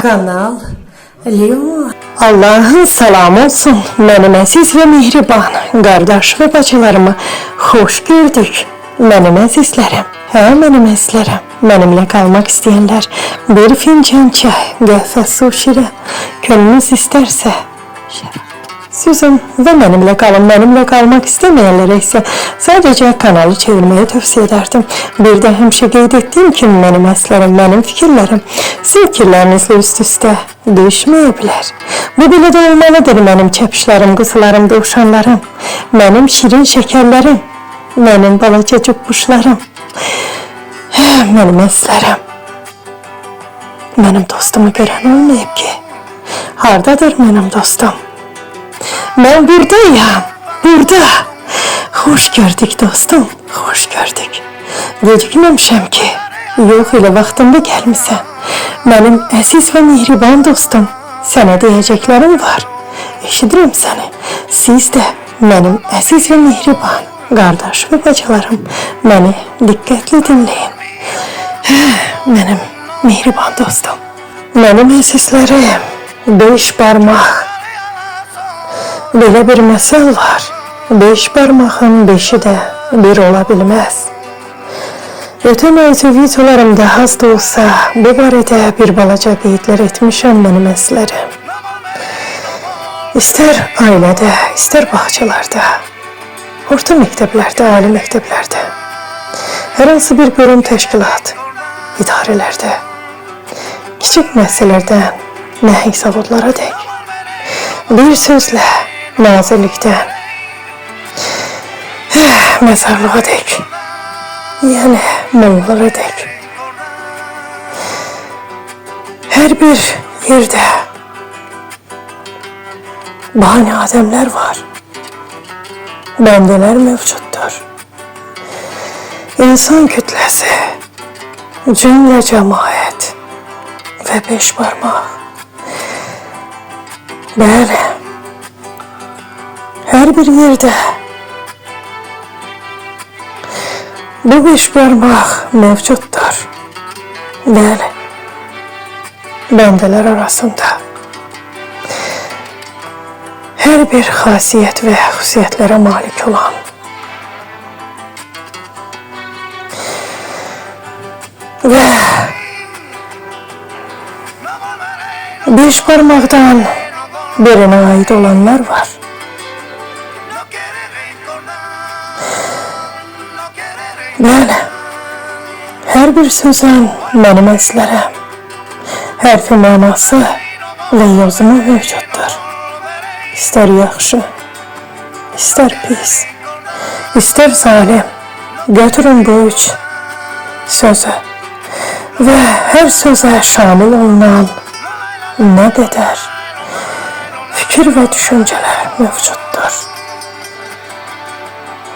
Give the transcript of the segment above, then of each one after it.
Kanal Leo. Allah'ın selam olsun benim aziz ve mehriban kardeş ve bacılarımı hoş gördük. Benim azizlerim, benim azizlerim, benimle kalmak isteyenler bir fincan çay, kahve su şirin, gönlünüz isterse Sözüm ve benimle kalın, benimle kalmak istemeyenlere ise sadece kanalı çevirmeyi tavsiye ederdim. Bir de hemşe qeyd ettiğim kimi benim əslərim, benim fikirlerim fikirlerinizle üst üste düşmeyebilir. Bu belə də olmalıdır benim çepişlerim, qızlarım, dovşanlarım, benim şirin şekerlerim, benim balacacık kuşlarım, benim əslərim. Benim dostumu gören olmayıp ki, hardadır benim dostum? Ben buradayım, burada. Hoş gördük dostum, hoş gördük. Gecikmemişim ki, yok ile vaxtında gelmişsen. Benim əziz ve mehriban dostum, sana diyeceklerim var. Eşidirim seni, siz de benim əziz ve mehriban kardeş ve bacılarım, beni dikkatli dinleyin. Benim mehriban dostum, benim əzizlerim, 5 parmak. Böyle bir mesel var. 5 parmağın 5'i de bir olabilmez. Ötən aycı videolarımda az da olsa bu barədə bir balaca qeydlər etmişəm benim əslərim. İster ailədə, ister bağçalarda, orta məktəblərdə, ali məktəblərdə, hər hansı bir qurum təşkilat, idarələrdə, kiçik məsələlərdən nəhəng zavodlara dək, bir sözlə nazirlikten mezarlığa dek, yani mollalara dek, her bir yerde bani ademler var, bendeler mevcuttur. İnsan kütlesi, cümle cemaat ve 5 parmak. Böyle her bir yerde bu 5 parmak mevcuttur. Böyle bendeler arasında her bir hasiyet ve hususiyetlere malik olan ve 5 parmaktan birine ait olanlar var. Böyle her bir sözün benim əslərəm, hərfi manası ve yozumu mevcuttur. İster yaxşı, ister pis, ister zalim, götürün bu 3 sözü ve her söze şamil olunan ne kadar fikir ve düşünceler mevcuttur.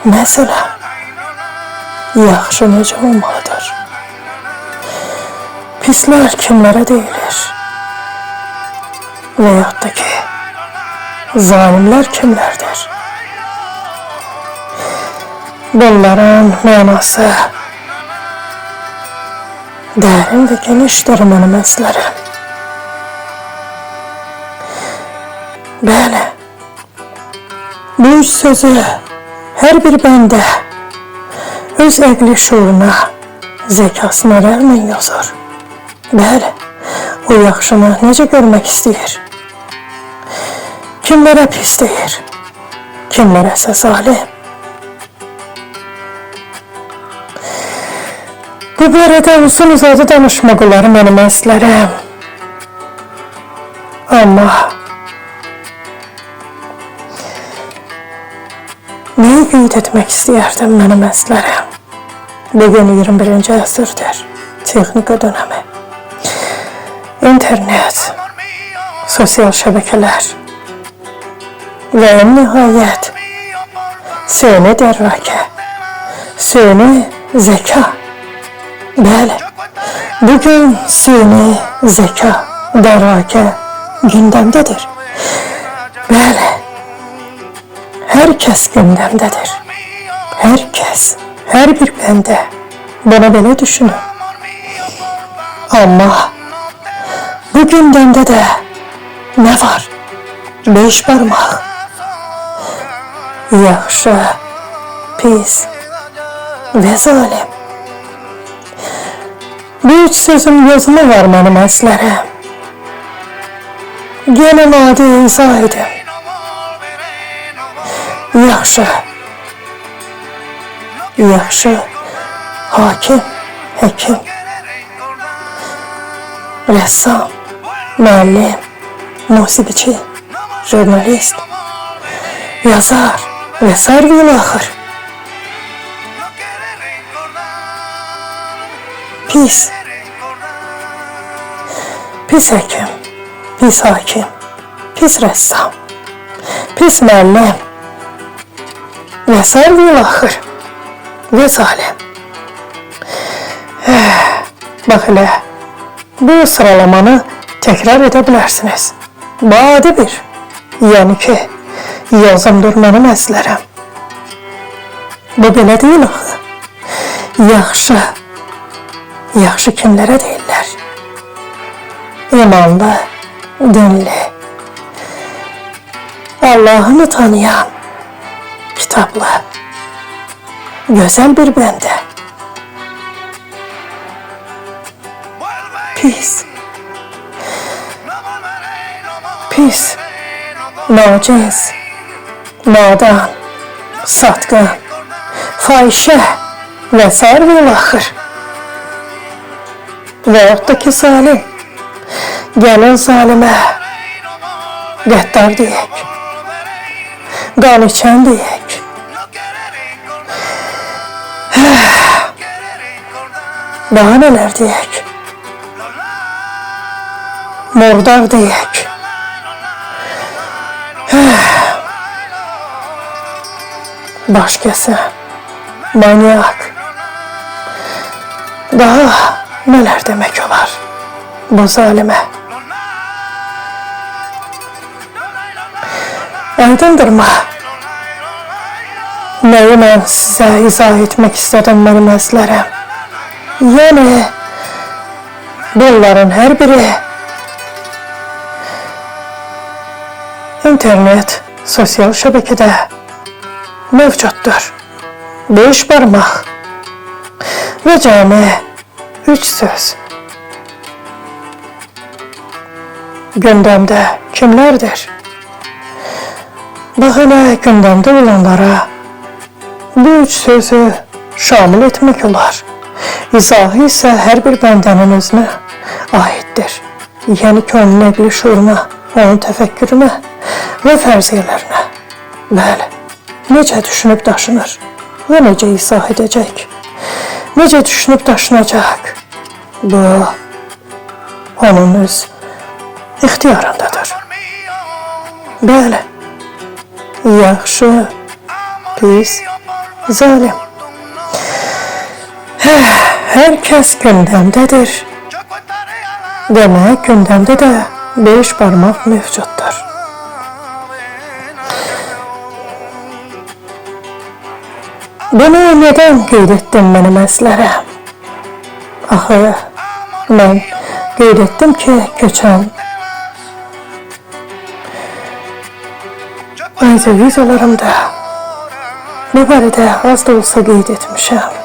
Mesela yaxşı necə olmalıdır? Pisler kimlere deyilir? Veyahut da ki zalimler kimlerdir? Bunların manası derin ve geniştir benim əslərim. Böyle bu 3 sözü her bir bende öz əqli şuuruna, zekasına rağmen yazır. Bəli, o yaxşını necə görmək istəyir? Kimlərə pis deyir? Kimlərəsə zalim? Bu barədə uzun uzadı danışmaq olar mənim əslərim. Amma neyi qeyd etmək istəyərdim mənim əslərim? Bugün 21. əsrdir, texnika dönemi, internet, sosyal şəbəkələr və en nihayət süni dərrakə, süni zeka. Bəli, bugün süni zeka, dərrakə gündəmdədir. Bəli, herkes gündemdedir. Herkes, her bir bende bana böyle düşünün. Ama Bu gündemde de ne var? 5 parmak. Yaxşı, pis ve zalim. Bu üç sözün yazımı var mənim əslərəm. Gəlin adi izah edim. Yaxşı, yaxşı, hakim, həkim, rəssam, müəllim, musiqiçi, jurnalist, yazar və sarı axır. Pis, pis həkim, pis hakim, pis rəssam, pis müəllim və sarı axır və zalim. Bax elə, bu sıralamanı təkrar edə bilərsiniz. Bu adi bir, yəni ki, yazımdır mənim əslərəm. Bu belə deyil axı. Yaxşı, yaxşı kimlərə deyirlər? İmanlı, dinli, Allah'ını tanıyan, kitablı, güzel bir bəndə. Pis, pis, naciz, nadan, satqın, fahişə və sarı axır. Və yaxud da ki, zalim. Gəlin zalimə qəddar deyək, qan içən deyək. Daha nələr deyək? Murdar deyək. Baş kəsən, manyak. Daha nələr demək olar bu zalimə? Aydındırmı? Nəyi mən sizə izah etmək istədim mənim əslərəm? Yəni, bunların hər biri internet, sosial şəbəkədə mövcuddur. 5 parmaq və cəmi 3 söz. Gündəmdə kimlərdir? Bax elə gündəmdə olanlara bu 3 sözü şamil etmək olar. İzahı isə hər bir bəndənin özünə aiddir. Yəni ki, onun nəqli şuuruna, onun təfəkkürünə və fərziyyələrinə. Bəli, necə düşünüb daşınır və necə izah edəcək, necə düşünüb daşınacaq, bu onun öz ixtiyarındadır. Bəli, yaxşı, pis, zalim. Hər kəs gündəmdədir. Demək, gündəmdə də 5 parmaq mövcuddur. Bunu nədən qeyd etdim mənim əslərəm? Axı, mən qeyd etdim ki, keçən ayca videolarımda bu barədə az da olsa qeyd etmişəm.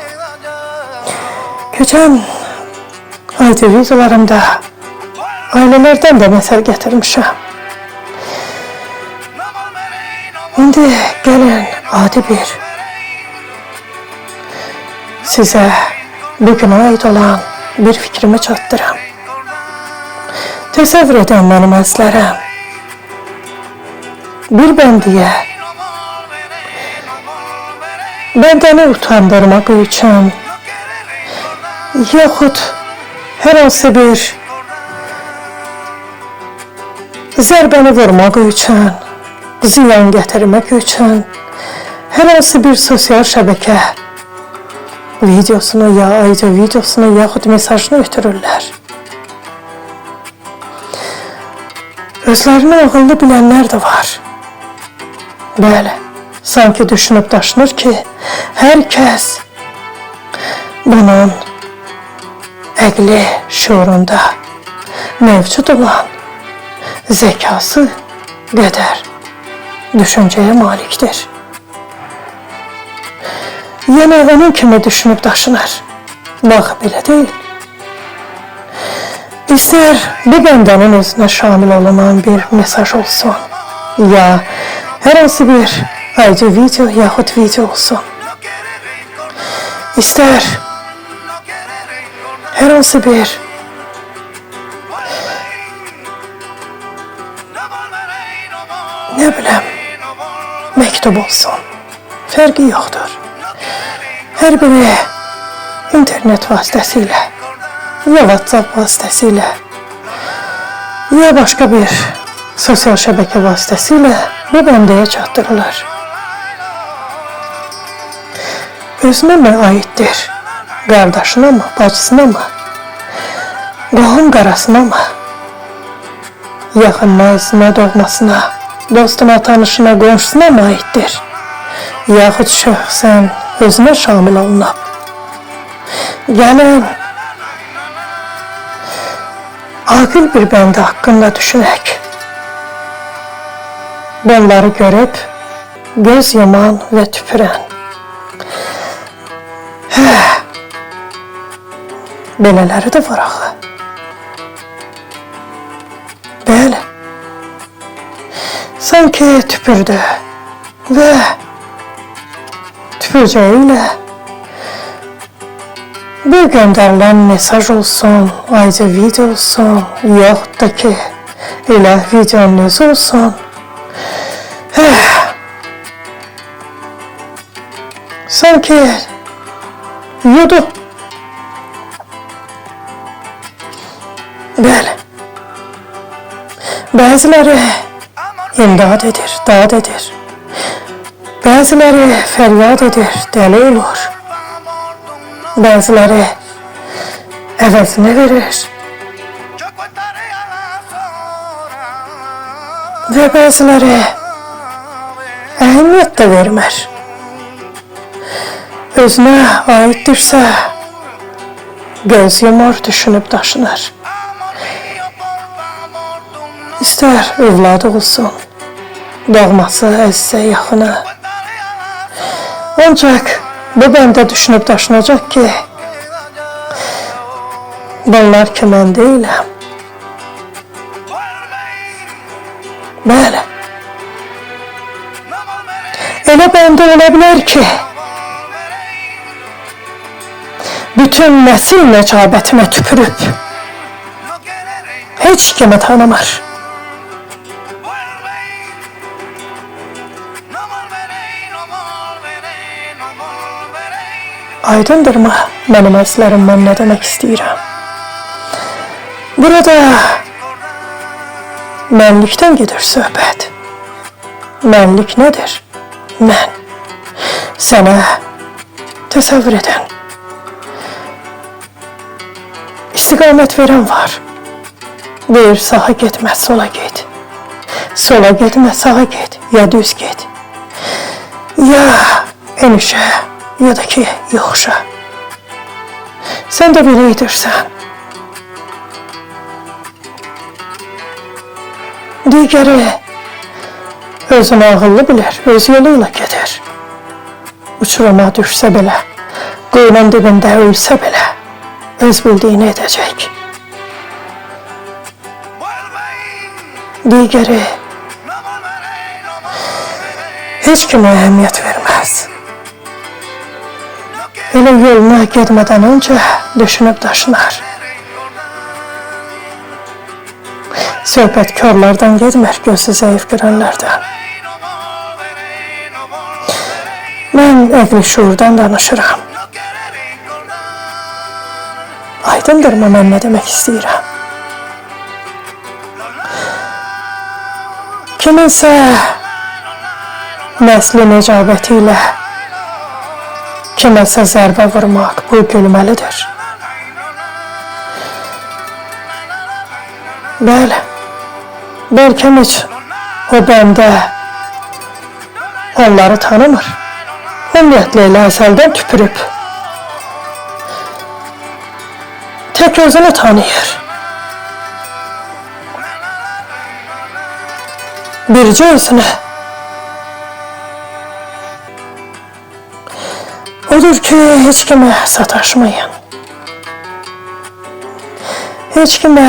Keçən ayca videolarımda ailələrdən də məsəl gətirmişəm. İndi gəlin adi bir sizə bugünə aid olan bir fikrimi çatdıram. Təsəvvür edin mənim əslərəm. Bir bəndiyə bəndəni utandırmaq üçün yaxud hər hansı bir zərbəni vurmaq üçün, ziyan gətirmək üçün hər hansı bir sosial şəbəkə videosunu ya ayca videosunu yaxud mesajını ötürürlər. Özlərini ağıllı bilənlər də var. Bəli, sanki düşünüb daşınır ki, hər kəs bunun əqli şuurunda mevcud olan zekası qədər düşüncəyə malikdir. Yenə onun kimi düşünüb daşınır. Bax, belə deyil. İstər bu bəndənin özünə şamil olunan bir mesaj olsun, ya hər hansı bir audio video yaxud video olsun. İstər hər hansı bir ne biləm məktub olsun. Fərqi yoxdur. Hər biri internet vasitəsilə, ya WhatsApp vasitəsilə, ya başqa bir sosial şəbəkə vasitəsilə bu bəndəyə çatdırılır. Özünə mi aiddir? Qardaşına mı, bacısına mı? Qohum qarasına mı? Yaxınına, izinə, doğmasına, dostuna, tanışına, qonşusuna mı aiddir? Yaxud şəxsən özünə şamil olunub. Gəlin, aqil bir bəndə haqqında düşünək. Bunları görüb, göz yaman və tüpürən. Belələri də var axı. Bəli. Sanki tüpürdü və tüpürcəyilə bu göndərilən mesaj olsun, audio video olsun, yaxud da ki, elə videonun özü olsun. Sanki yudu. Bəli. Bəziləri imdad edir, dad edir. Bəziləri fəryad edir, dəli olur. Bəziləri əvəzini verir. Və bəziləri əhəmiyyət də vermir. Özünə aiddirsə, göz yumur, düşünüb daşınır. İstər övladı olsun, doğması, əzizə, yaxını. Ancaq bu bəndə düşünüb daşınacaq ki, bunlar ki, mən deyiləm. Bəli. Elə bəndə ola bilər ki, bütün nəsil nəcabətimə tüpürüb, heç kimi tanımır. Aydındırmı mənim əzizlərim, mən nə demək istəyirəm? Burada mənlikdən gedir söhbət. Mənlik nədir? Mən. Sənə təsəvvür edən. İstiqamət verən var. Deyir, sağa getmə, sola get. Sola getmə, sağa get, ya düz get. Ya enişə, ya da ki, yoxuşa. Sən də belə edirsən. Digəri özünü ağıllı bilir, öz yoluyla gedir. Uçuruma düşsə belə, quyunun dibində ölsə belə, öz bildiyini edəcək. Digəri heç kimə əhəmiyyət verməz. Elə yoluna getmədən öncə düşünüb daşınar. Söhbət körlərdən getmir, gözü zəif görənlərdən. Mən əqli şuurdan danışıram. Aydındırmı mən nə demək istəyirəm? Kiminsə nəsli necabəti ilə kiməsə zərbə vurmaq bu gülməlidir. Bəli, bəlkə heç o bəndə onları tanımır. Ümumiyyətlə elə əzəldən tüpürüb. Tək özünü tanıyır. Bircə özünə. Odur ki, heç kimə sataşmayın. Heç kimə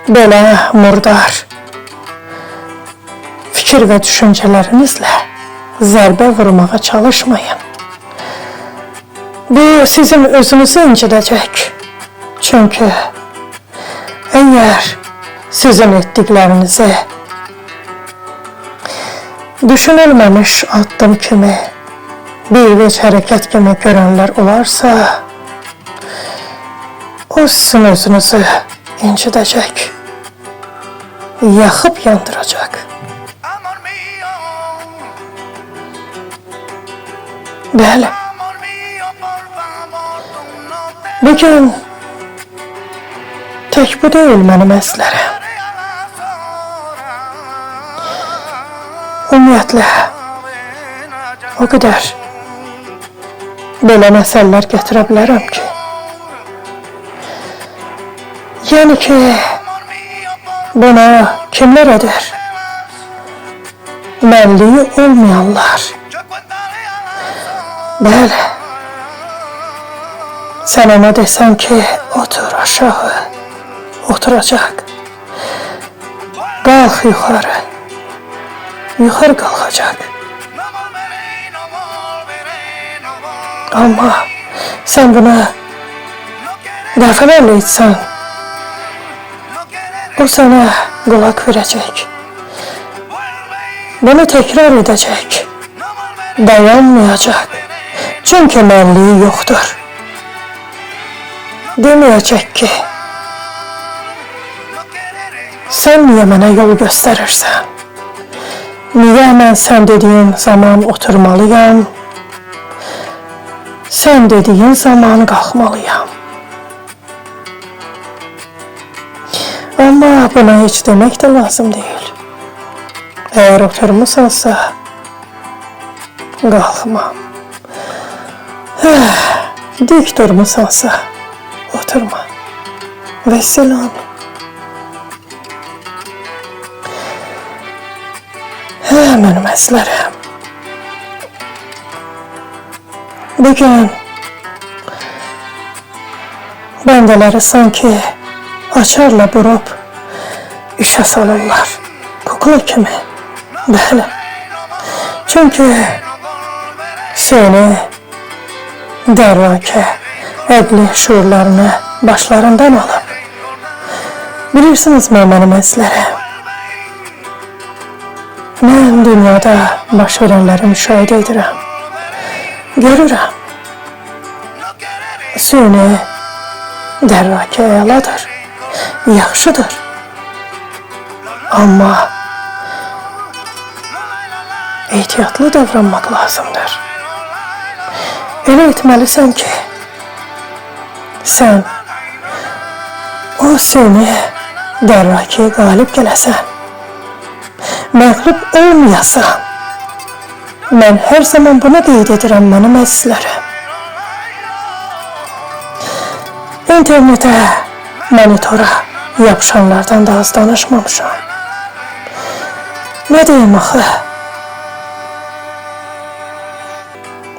belə murdar fikir və düşüncələrinizlə zərbə vurmağa çalışmayın. Bu sizin özünüzü incidəcək. Çünki əgər sizin etdiklərinizi düşünülməmiş addım kimi, bir veç hərəkət kimi görənlər olarsa, o sizin özünüzü incidəcək, yaxıb yandıracaq. Bəli, bugün tək bu deyil mənim əslərim. Ümumiyyətlə, o qədər belə məsələlər gətirə bilərəm ki, yəni ki, buna kimlər edir? Mənliyi olmayanlar. Bəli, sən ona desən ki, otur aşağı, oturacaq. Qalx yuxarı, yuxarı qalxacaq. Amma sən buna dəfələrlə etsən, o sənə qulaq verəcək. Bunu təkrar edəcək, dayanmayacaq. Çünki mənliyi yoxdur. Deməyəcək ki, sən niyə mənə yol göstərirsən? Niyə mən sən dediyin zaman oturmalıyam? Sən dediyin zaman qalxmalıyam. Amma buna heç demək də lazım deyil. Əgər oturmusansa, qalxma. Dik durmusansa, oturma. Vəssalam. Mənim əslərim. Bugün bəndələri sanki açarla vurub işə salırlar. Kukla kimi. Bəli. Çünki seni dərrakə, əqli şuurlarını başlarından alıb. Bilirsinizmi mənim əslərim? Mən dünyada baş verənləri müşahidə edirəm. Görürəm. Süni dərrakə əladır, yaxşıdır. Amma ehtiyatlı davranmaq lazımdır. Elə etməlisən ki, sən o süni dərrakəyə qalib gələsən. Məğlub olmayasan. Mən hər zaman bunu qeyd edirəm mənim əzizlərim. İnternetə, monitora yapışanlardan da az danışmamışam. Nə deyim axı?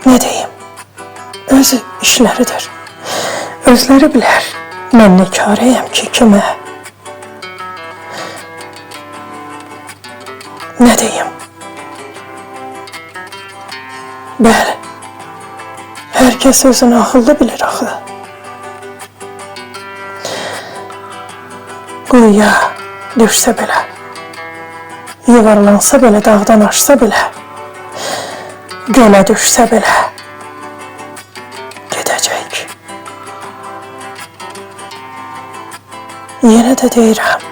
Nə deyim? Öz işləridir. Özləri bilər. Mən nə karəyəm ki, kimə? Nə deyim? Bəli, hər kəs özünü axıllı bilir axı. Quyuya düşsə belə, yuvarlansa belə, dağdan aşsa belə, gölə düşsə belə, gedəcək. Yenə də deyirəm,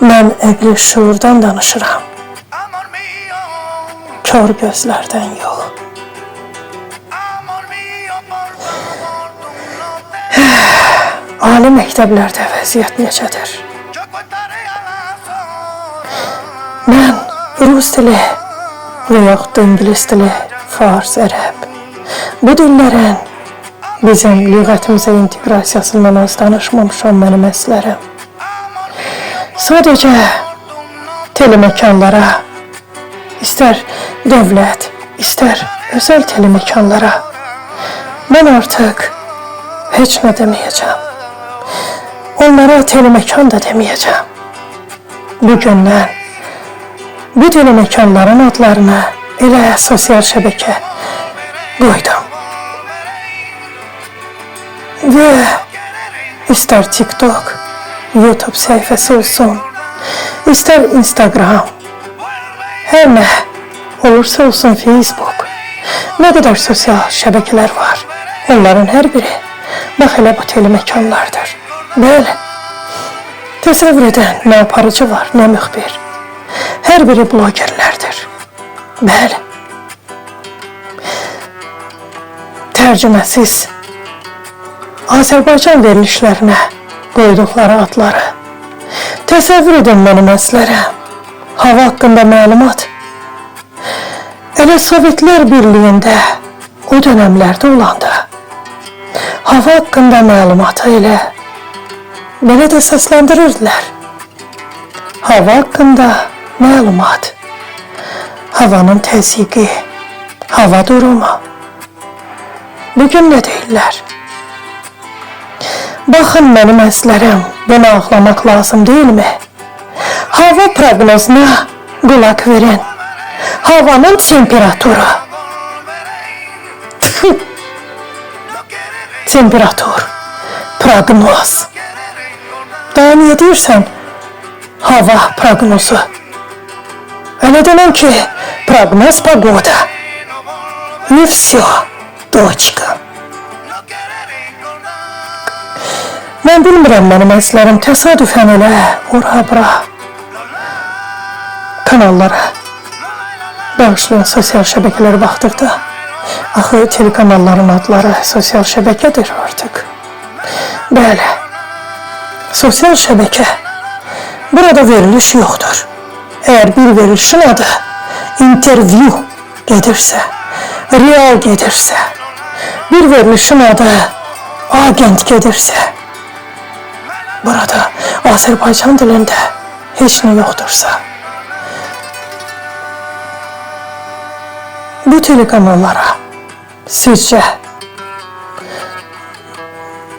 mən əqli şuurdan danışıram. Kör gözlərdən yox. Ali məktəblərdə vəziyyət necədir? Mən rus dili və yaxud da ingilis dili, fars, ərəb, bu dillərin bizim lüğətimizə inteqrasiyasından az danışmamışam mənim əslərim. Sadəcə telemekanlara, istər dövlət, istər özəl telemekanlara mən artıq heç nə deməyəcəm. Onlara telemekan da deməyəcəm. Bugündən bu telemekanların adlarını elə sosial şəbəkə qoydum. Və istər TikTok, YouTube səhifəsi olsun, istər Instagram, hər nə olursa olsun Facebook, nə qədər sosial şəbəkələr var, onların hər biri, bax elə bu telemekanlardır. Bəli, təsəvvür edən nə aparıcı var, nə müxbir, hər biri blogerlərdir. Bəli, tərcüməsiz Azərbaycan verilişlərinə qoyduqları adları, təsəvvür edin mənim əzlərəm, hava haqqında məlumat, elə Sovetlər Birliyində o dönəmlərdə olanda, hava haqqında məlumatı elə belə də səsləndirirlər. Hava haqqında məlumat, havanın təzyiqi, hava durumu. Bugün nə deyirlər? Baxın mənim əzlərəm, bunu ağlamaq lazım deyilmi? Hava proqnozuna qulaq verin. Havanın temperaturu. Temperatur, proqnoz. Daha niyə deyirsən? Hava proqnozu. Öyle demem ki, proqnoz pagoda. И все, точка. Mən bilmirəm mənim əzlərim təsadüfən elə ora-bura kanallara bağışlayan sosial şəbəkələrə baxdıqda, axı telekanalların adları sosial şəbəkədir artıq. Bəli, sosial şəbəkə, burada veriliş yoxdur. Eğer bir verilişin adı interview gedirsə, real gedirsə, bir verilişin adı agent gedirsə, burada Azərbaycan dilində heç nə yoxdursa, bu telekanallara sizcə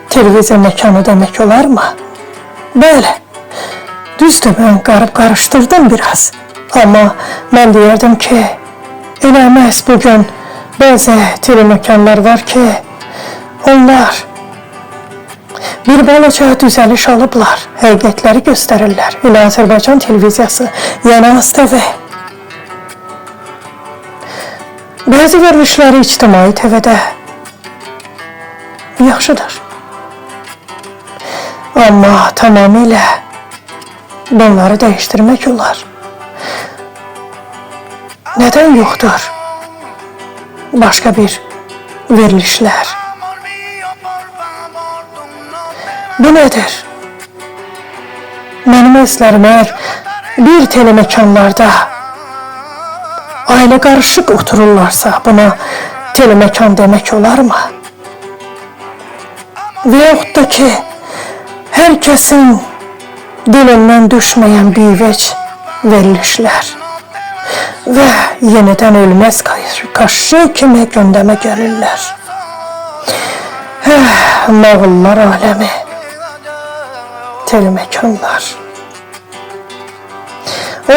televiziya məkanı demək olarmı? Bəli, düzdür, mən qarışdırdım biraz. Amma mən deyərdim ki, elə məhz bugün bəzi telemekanlar var ki, onlar bir balaca düzəliş alıblar, həqiqətləri göstərirlər. Elə Azərbaycan televiziyası, yəni AzTV. Bəzi verilişləri ictimai TV'də yaxşıdır. Amma tamamilə bunları dəyişdirmək olar. Nədən yoxdur başqa bir verilişlər? Bu nədir? Mənim əzlərim əgər bir telemekanlarda ailə qarışıq otururlarsa, buna telemekan demək olarmı? Və yaxud da ki, hər kəsin dilindən düşməyən bivec verilişlər və yenidən ölməz qaşı kimi gündəmə gəlirlər. Nağıllar aləmi, telemekanlar.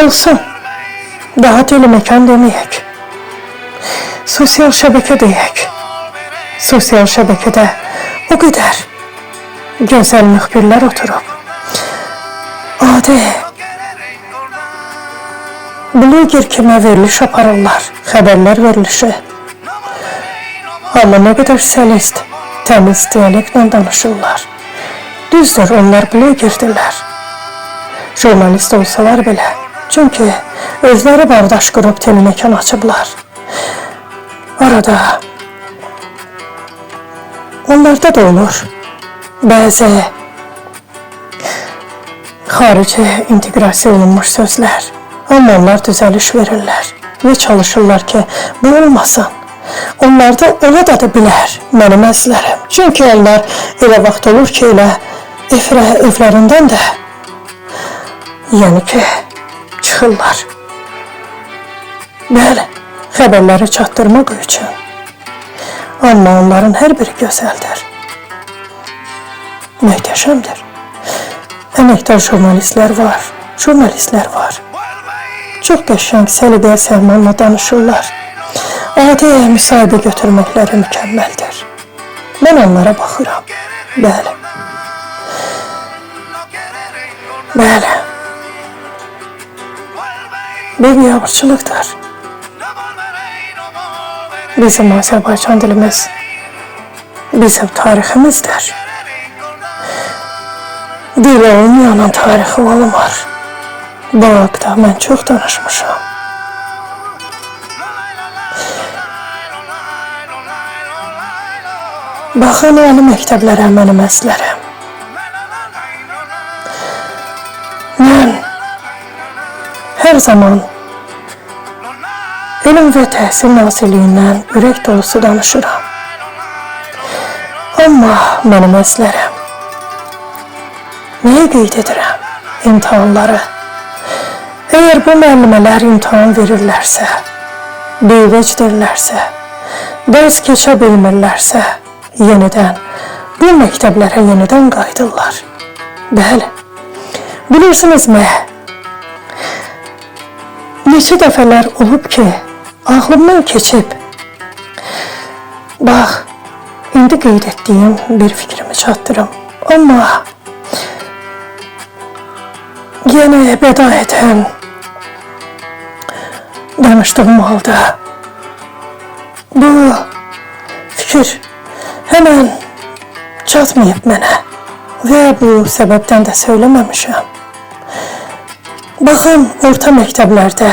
Olsun, daha telemekan deməyək, sosial şəbəkə deyək. Sosial şəbəkədə o qədər gözəl müxbirlər oturub, adi bloger kimi veriliş aparırlar, xəbərlər verilişi. Amma nə qədər səlist, təmiz dialektlə danışırlar. Düzdür, onlar blogerdirlər, jurnalist olsalar belə. Çünki özləri bardaş qırıb telemekan açıblar. Arada onlarda da olur bəzi xarici inteqrasiya olunmuş sözlər. Amma onlar düzəliş verirlər və çalışırlar ki, bu olmasın. Onlarda ola da bilər mənim əzlərim. Çünki onlar elə vaxt olur ki, elə evlərindən də, yəni ki, çıxırlar. Bəli, xəbərləri çatdırmaq üçün. Amma onların hər biri gözəldir. Möhtəşəmdir. Əməkdar jurnalistlər var. Çox qəşəng, səliqə, səhmanla danışırlar. Adi müsahibə götürməkləri mükəmməldir. Mən onlara baxıram. Bəli. Bəli. Bu biabırçılıqdır. Bizim Azərbaycan dilimiz bizim tariximizdir. Dili olmayanın tarixi olmur. Bu haqda mən çox danışmışam. Baxın, ali məktəblərə mənim əslərim. Mən hər zaman Elm və Təhsil Nazirliyindən ürək dolusu danışıram. Amma mənim əslərim nəyə qeyd edirəm? İmtahanları. Əgər bu müəllimələr imtahan verirlərsə, beyvəcdirlərsə, dərs keçə bilmirlərsə, yenidən bu məktəblərə yenidən qayıdırlar. Bəli, bilirsinizmi? Neçə dəfələr olub ki, ağlımdan keçib. Bax, indi qeyd etdiyim bir fikrimi çatdırım. Amma yenə bədayətən danışdığım halda bu fikir hemen çatmayıb mənə və bu səbəbdən də söyləməmişəm. Baxın, orta məktəblərdə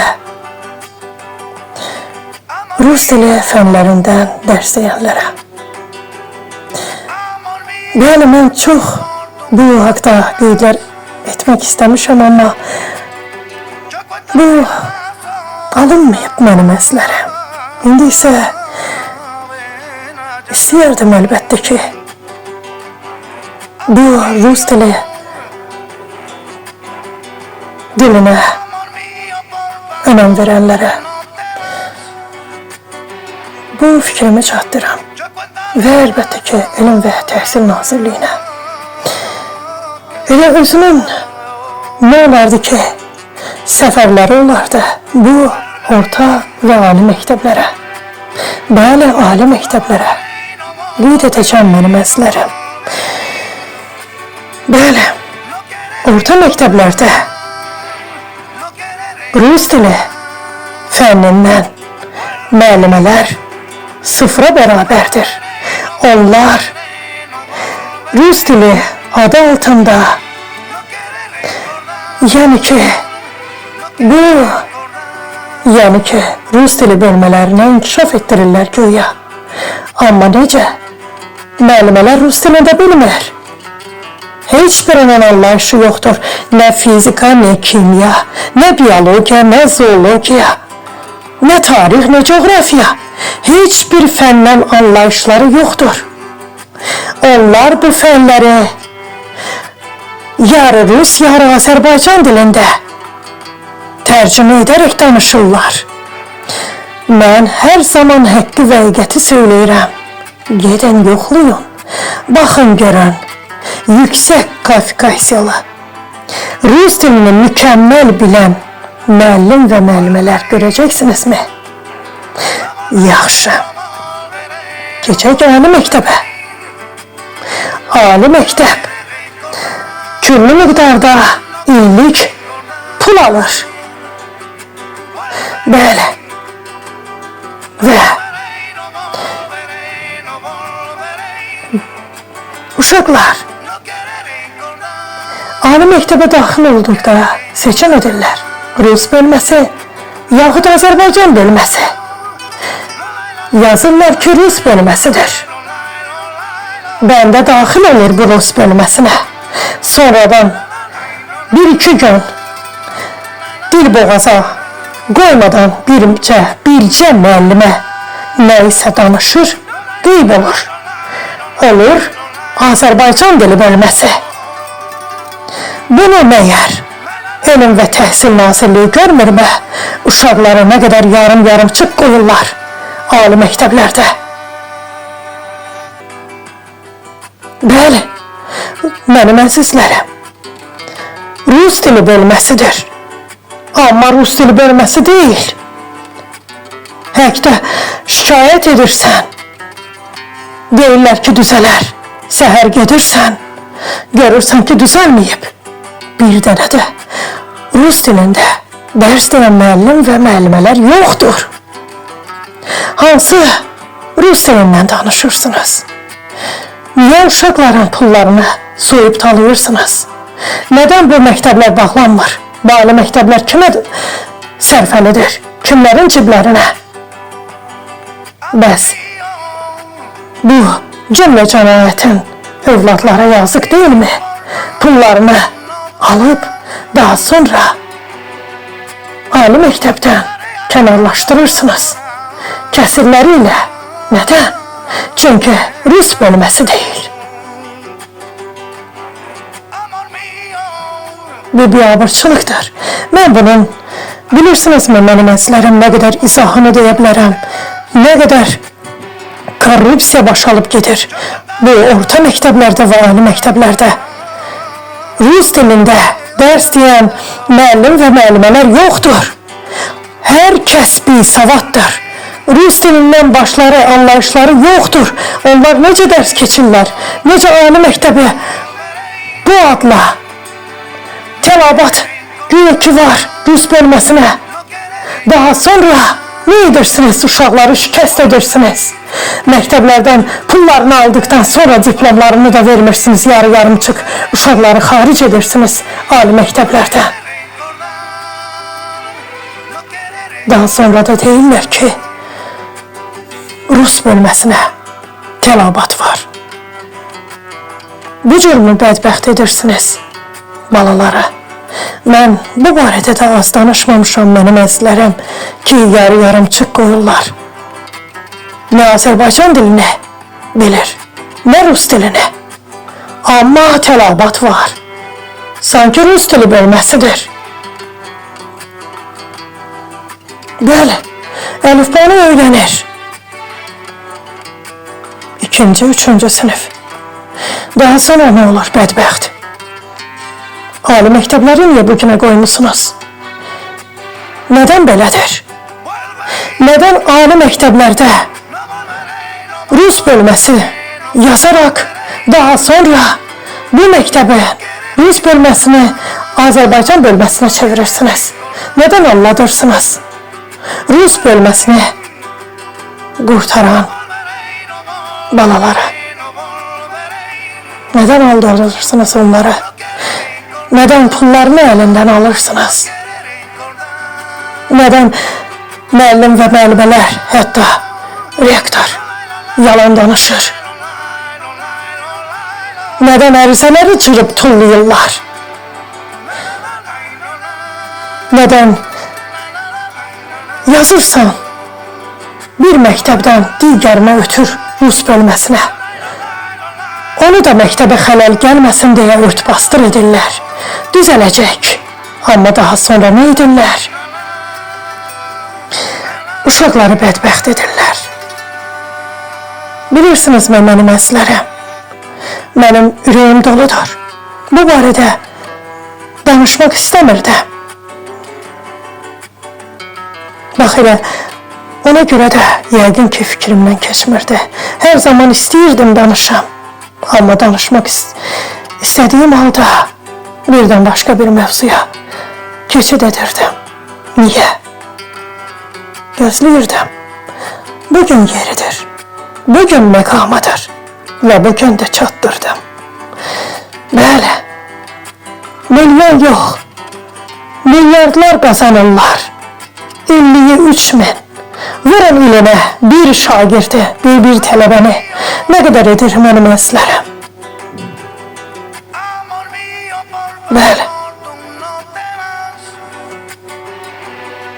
Rus dili fənlərindən dərs deyənlərə. Bəli, mən çox bu haqda qeydlər etmək istəmişəm, amma bu alınmayıb mənim əslərim. İndi isə istəyərdim əlbəttə ki, bu Rus dili dilinə önəm verənlərə bu fikrimi çatdıram və əlbəttə ki, Elm və Təhsil Nazirliyinə. Elə özünün nə olardı ki, səfərləri olardı bu orta və ali məktəblərə. Bəli, ali məktəblərə qeyd edəcəm mənim əslərim. Bəli, orta məktəblərdə Rus dili fənnindən müəllimələr sıfıra bərabərdir. Onlar Rus dili adı altında, yəni ki, Rus dili bölmələrinə inkişaf etdirirlər güya. Amma necə? Müəllimələr Rus dilində bilmir. Heç birinin anlayışı yoxdur. Nə fizika, nə kimya, nə biyologiya, nə zoologiya, nə tarix, nə coğrafiya. Heç bir fəndən anlayışları yoxdur. Onlar bu fənləri yarı Rus, yarı Azərbaycan dilində tərcümə edərək danışırlar. Mən hər zaman həqqi və həqiqəti söyləyirəm. Gedin yoxlayın, baxın görün. Yüksək kvalifikasiyalı, Rus dilini mükəmməl bilən müəllim və müəllimələr görəcəksinizmi? Yaxşı. Keçək ali məktəbə. Ali məktəb küllü miqdarda illik pul alır. Bəli. Və uşaqlar ali məktəbə daxil olduqda seçim edirlər. Rus bölməsi yaxud Azərbaycan bölməsi. Yazırlar ki, Rus bölməsidir. Bəndə daxil olur bu Rus bölməsinə. Sonradan bir-iki gün dil boğaza qoymadan bircə müəllimə nə isə danışır, qeyb olur. Olur Azərbaycan dili bölməsi. Bunu məyər Elm və Təhsil Nazirliyi görmürmü? Uşaqlara nə qədər yarım-yarımçıq qoyurlar ali məktəblərdə. Bəli, mənim əzizlərim, Rus dili bölməsidir. Amma Rus dili bölməsi deyil. Həkdə şikayət edirsən, deyirlər ki, düzələr. Səhər gedirsən, görürsən ki, düzəlməyib. Bir dənə də Rus dilində dərs deyən müəllim və müəllimələr yoxdur. Hansı Rus dilindən danışırsınız? Niyə uşaqların pullarını soyub talayırsınız? Nədən bu məktəblər bağlanmır? Bu ali məktəblər kimə sərfəlidir? Kimlərin ciblərinə? Bəs bu cümlə cəmiyyətin övladlara yazıq deyilmi? Pullarını alıp daha sonra ali məktəbdən kənarlaşdırırsınız. Kəsirləri ilə. Nədən? Çünki Rus bölməsi deyil. Bu biabırçılıqdır. Mən bunun, bilirsinizmi mənim əzizlərim, nə qədər izahını deyə bilərəm, nə qədər korrupsiya baş alıb gedir. Bu orta məktəblərdə və ali məktəblərdə. Rus dilində dərs deyən müəllim və müəllimələr yoxdur. Hər kəs bisavaddır. Rus dilindən başları, anlayışları yoxdur. Onlar necə dərs keçirlər? Necə ali məktəbi bu adla tələbat güya ki var Rus bölməsinə. Daha sonra nə edirsiniz? Uşaqları şikəst edirsiniz. Məktəblərdən pullarını aldıqdan sonra diplomlarını da vermirsiniz yarı-yarımçıq. Uşaqları xaric edirsiniz ali məktəblərdən. Daha sonra da deyirlər ki, Rus bölməsinə tələbat var. Bu cürmü bədbəxt edirsiniz balalara? Mən bu barədə də az danışmamışam mənim əzizlərim ki, yarı-yarımçıq qoyurlar. Nə Azərbaycan dilini bilir, nə Rus dilini. Amma tələbat var. Sanki Rus dili bölməsidir. Bəli, əlifbanı öyrənir. 2-ci, 3-cü sinif. Daha sonra nə olur bədbəxt? Ali məktəbləri niyə bugünə qoymusunuz? Nədən belədir? Nədən ali məktəblərdə Rus bölməsi yazaraq daha sonra bu məktəbi Rus bölməsini Azərbaycan bölməsinə çevirirsiniz? Nədən anladırsınız? Rus bölməsini qurtaran balalara. Nədən aldırırsınız onları? Nədən pullarını əlindən alırsınız? Nədən müəllim və müəllimələr, hətta rektor yalan danışır? Nədən ərizələri çırıb tullayırlar? Nədən yazırsan bir məktəbdən digərinə ötür Rus bölməsinə? Onu da məktəbə xələl gəlməsin deyə örtbasdır edirlər. Düzələcək. Amma daha sonra nə edirlər? Uşaqları bədbəxt edirlər. Bilirsinizmi mənim əzizlərim? Mənim ürəyim doludur. Bu barədə danışmaq istəmirdim. Bax elə, ona görə də yəqin ki fikrimdən keçmirdi. Hər zaman istəyirdim danışam. Amma danışmaq istədiyim halda birdən başqa bir mövzuya keçid edirdim. Niyə? Gözləyirdim. Bugün yeridir. Bugün məqamıdır. Və bugün də çatdırdım. Bəli. Milyon yox. Milyardlar qazanırlar. 53.000. Vurun ilinə bir şagirdi, bir tələbəni. Nə qədər edir mənim əzizlərim? Bəli.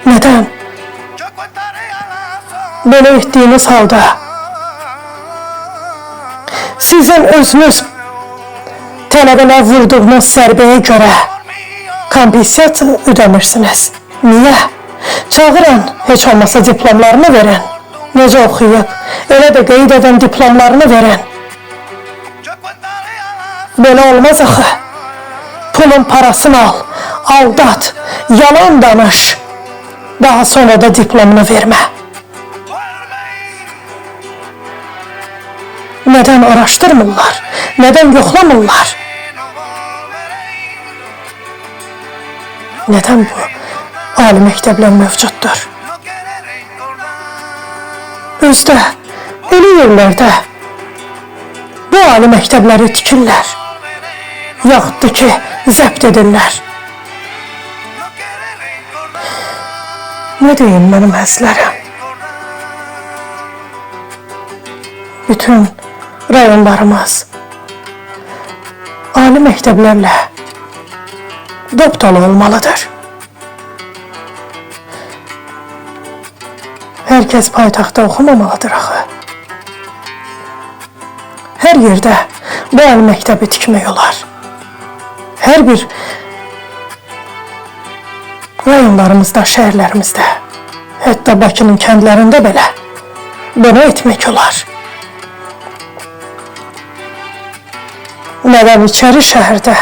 Nədən? Belə etdiyiniz halda sizin özünüz tələbələr vurduğunuz zərbəyə görə Kompensasiya ödəmirsiniz. Niyə? Çağırın, heç olmasa diplomlarını verin. Necə oxuyub, elə də qeyd edən diplomlarını verin. Belə olmaz axı. Pulun parasını al, aldat, yalan danış. Daha sonra da diplomunu vermə. Neden araştırmırlar? Neden yoxlamırlar? Neden bu ali məktəblər mövcuddur? Özdə, elə yerlərdə bu ali məktəbləri tikirlər. Yaxud ki, zəbt edirlər. Ne deyim mənim əzlərəm? Bütün rayonlarımız ali məktəblərlə dop-dolu olmalıdır. Herkes paytaxtda oxumamalıdır axı. Hər yerdə bu ali məktəbi tikmək olar. Hər bir rayonlarımızda, şəhərlərimizdə, hətta Bakının kəndlərində belə bunu etmək olar. Nədən içəri şəhərdə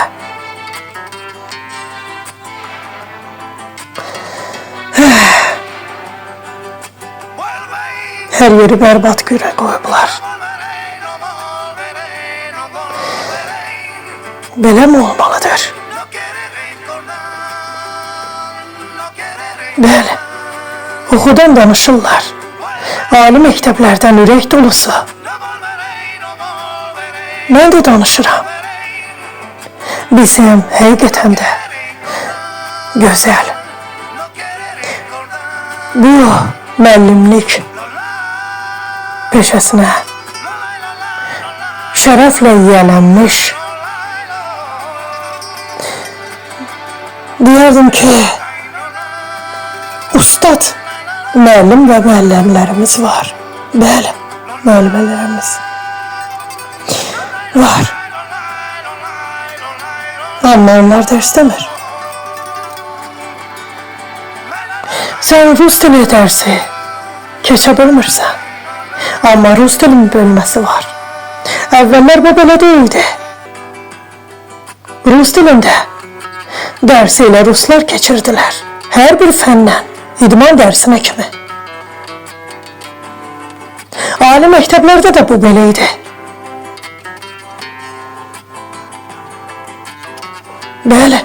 hər yeri bərbad görə qoyublar. Belə mi olmalıdır? Bəli, oxudan danışırlar. Ali məktəblərdən ürək dolusu. Mən də danışıram. Bizim həqiqətən də gözəl bu müəllimlik peşəsinə şərəflə yiyələnmiş, deyərdim ki, ustad müəllim və müəllimlərimiz var. Bəli, müəllimlərimiz var. Amma onlar dərs demir. Sən rus dili dərsi keçə bilmirsən. Amma rus dilinin bölməsi var. Əvvəllər bu belə deyildi. Rus dilində dərsi ilə ruslar keçirdilər. Hər bir fəndən, idman dərsinə kimi. Ali məktəblərdə də bu belə idi. Bəli,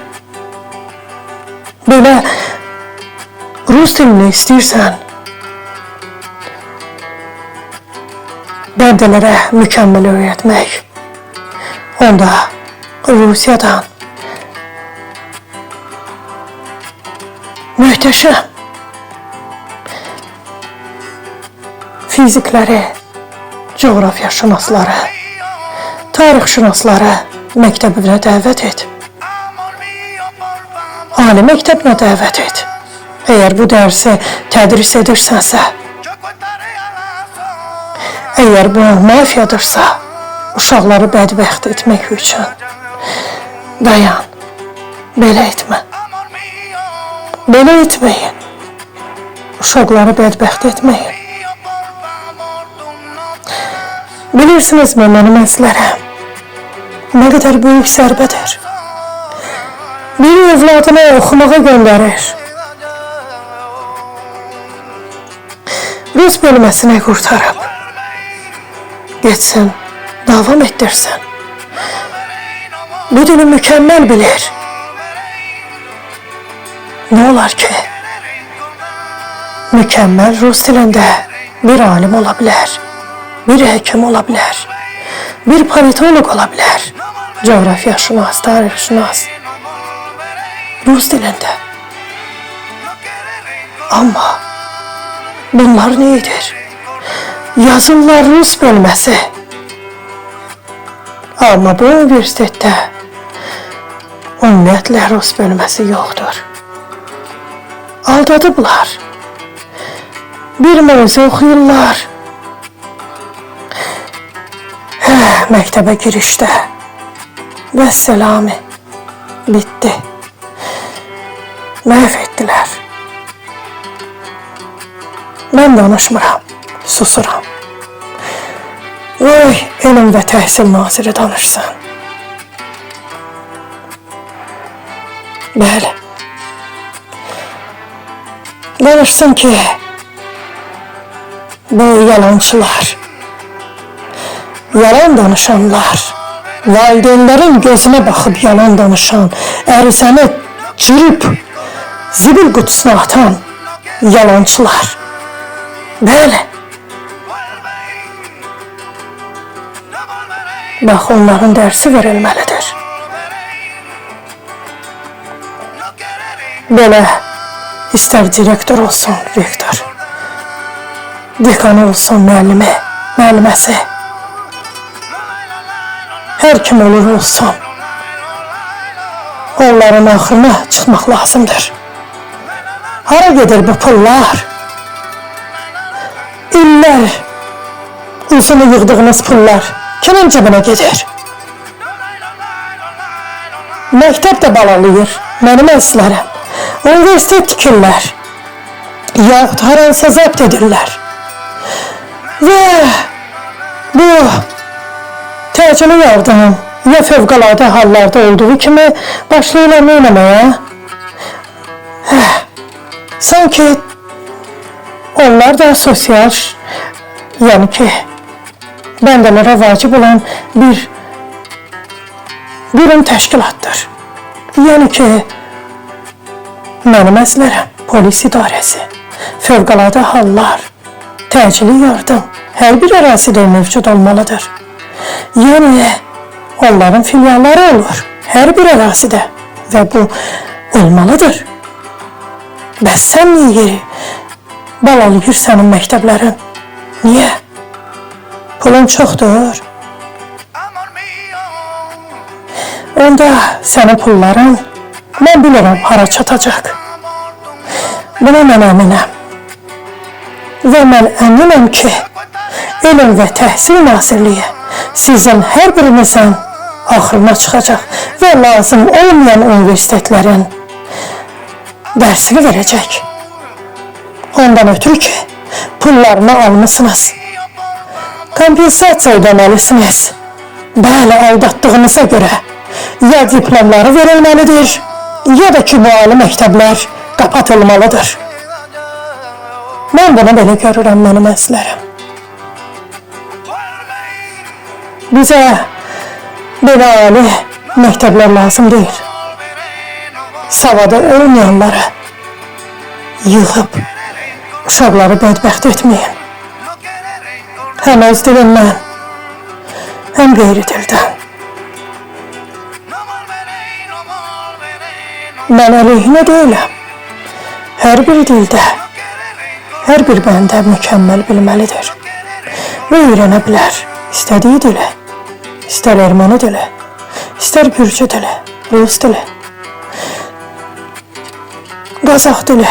belə rus dilini istəyirsən, bəndələrə mükəmməl öyrətmək, onda Rusiyadan möhtəşəm fizikləri, coğrafiyaşünasları, tarixşünasları məktəbinə dəvət et. Ali məktəbinə dəvət et. Əgər bu dərsi tədris edirsənsə, əgər bu mafiyadırsa, uşaqları bədbəxt etmək üçün dayan, belə etmə. Belə etməyin. Uşaqları bədbəxt etməyin. Bilirsinizmi mənim əzlərəm, nə qədər böyük zərbədir. Bir evladını oxumağa göndərir. Rus bölməsinə qurtarıb getsin, davam etdirsin. Bu dili mükəmməl bilir. Nə olar ki, mükəmməl rus dilində bir alim ola bilər, bir həkim ola bilər, bir politolog ola bilər, coğrafiyaşünas, tarixşünas, rus dilində. Amma bunlar neyidir? Yazırlar rus bölməsi. Amma bu universitetdə ümumiyyətlə rus bölməsi yoxdur. Aldadıblar. Bir mövzu oxuyurlar. Məktəbə girişdə vəssalami, bitdi. məhv etdilər. Mən danışmıram, susuram. Vay, elm və təhsil naziri danışsın. Bəli. Danışsın ki, bu yalançılar, yalan danışanlar, valideynlərin gözünə baxıb yalan danışan, ərizəni cırıb zibil qutusuna atan yalançılar. Bəli. Bax, onların dərsi verilməlidir. Belə, istər direktor olsun, rektor, dekanı olsun, müəllimi, müəlliməsi, hər kim olur olsun, onların axırına çıxmaq lazımdır. Hara gedir bu pullar? İllər uzunu yığdığınız pullar kimin cəbinə gedir? Məktəb də balalayır, mənim əzizlərim. Universitet tikirlər, yaxud haransa zəbt edirlər. Və bu təcili yardım ya fövqəladə hallarda olduğu kimi başlayırlar nə eləməyə? Sanki onlar da sosial, yəni ki, bəndələrə vacib olan bir qurum təşkilatdır. Yəni ki, mənim əzizlərəm, polis idarəsi, fövqəladə hallar, təcili yardım hər bir ərazidə mövcud olmalıdır. Yəni, onların filialları olur hər bir ərazidə və bu olmalıdır. Bəs sən niyə balalayır sənin məktəblərin? Niyə? Pulun çoxdur. Onda sənin pulların mən bilirəm hara çatacaq. Buna mən əminəm. Və mən əminəm ki, Elm və Təhsil Nazirliyi sizin hər birinizin axırına çıxacaq və lazım olmayan universitetlərin dərsini verəcək. Ondan ötürü ki, pullarını almışsınız. Kompensasiya ödəməlisiniz. Bəli, aldatdığınıza görə ya diplomları verilməlidir, ya da ki, bu ali məktəblər qapatılmalıdır. Mən bunu belə görürəm, mənim əzizlərim. Bizə belə ali məktəblər lazım deyil. Savada olmayanları yığıb uşaqları bədbəxt etməyin. Həm öz dilindən, həm qeyri dildən. Mən əleyhinə deyiləm. Hər bir dildə, hər bir bəndə mükəmməl bilməlidir və öyrənə bilər. İstədiyi dili, istər erməni dili, istər gürcü dili, rus dili, qazaq dili,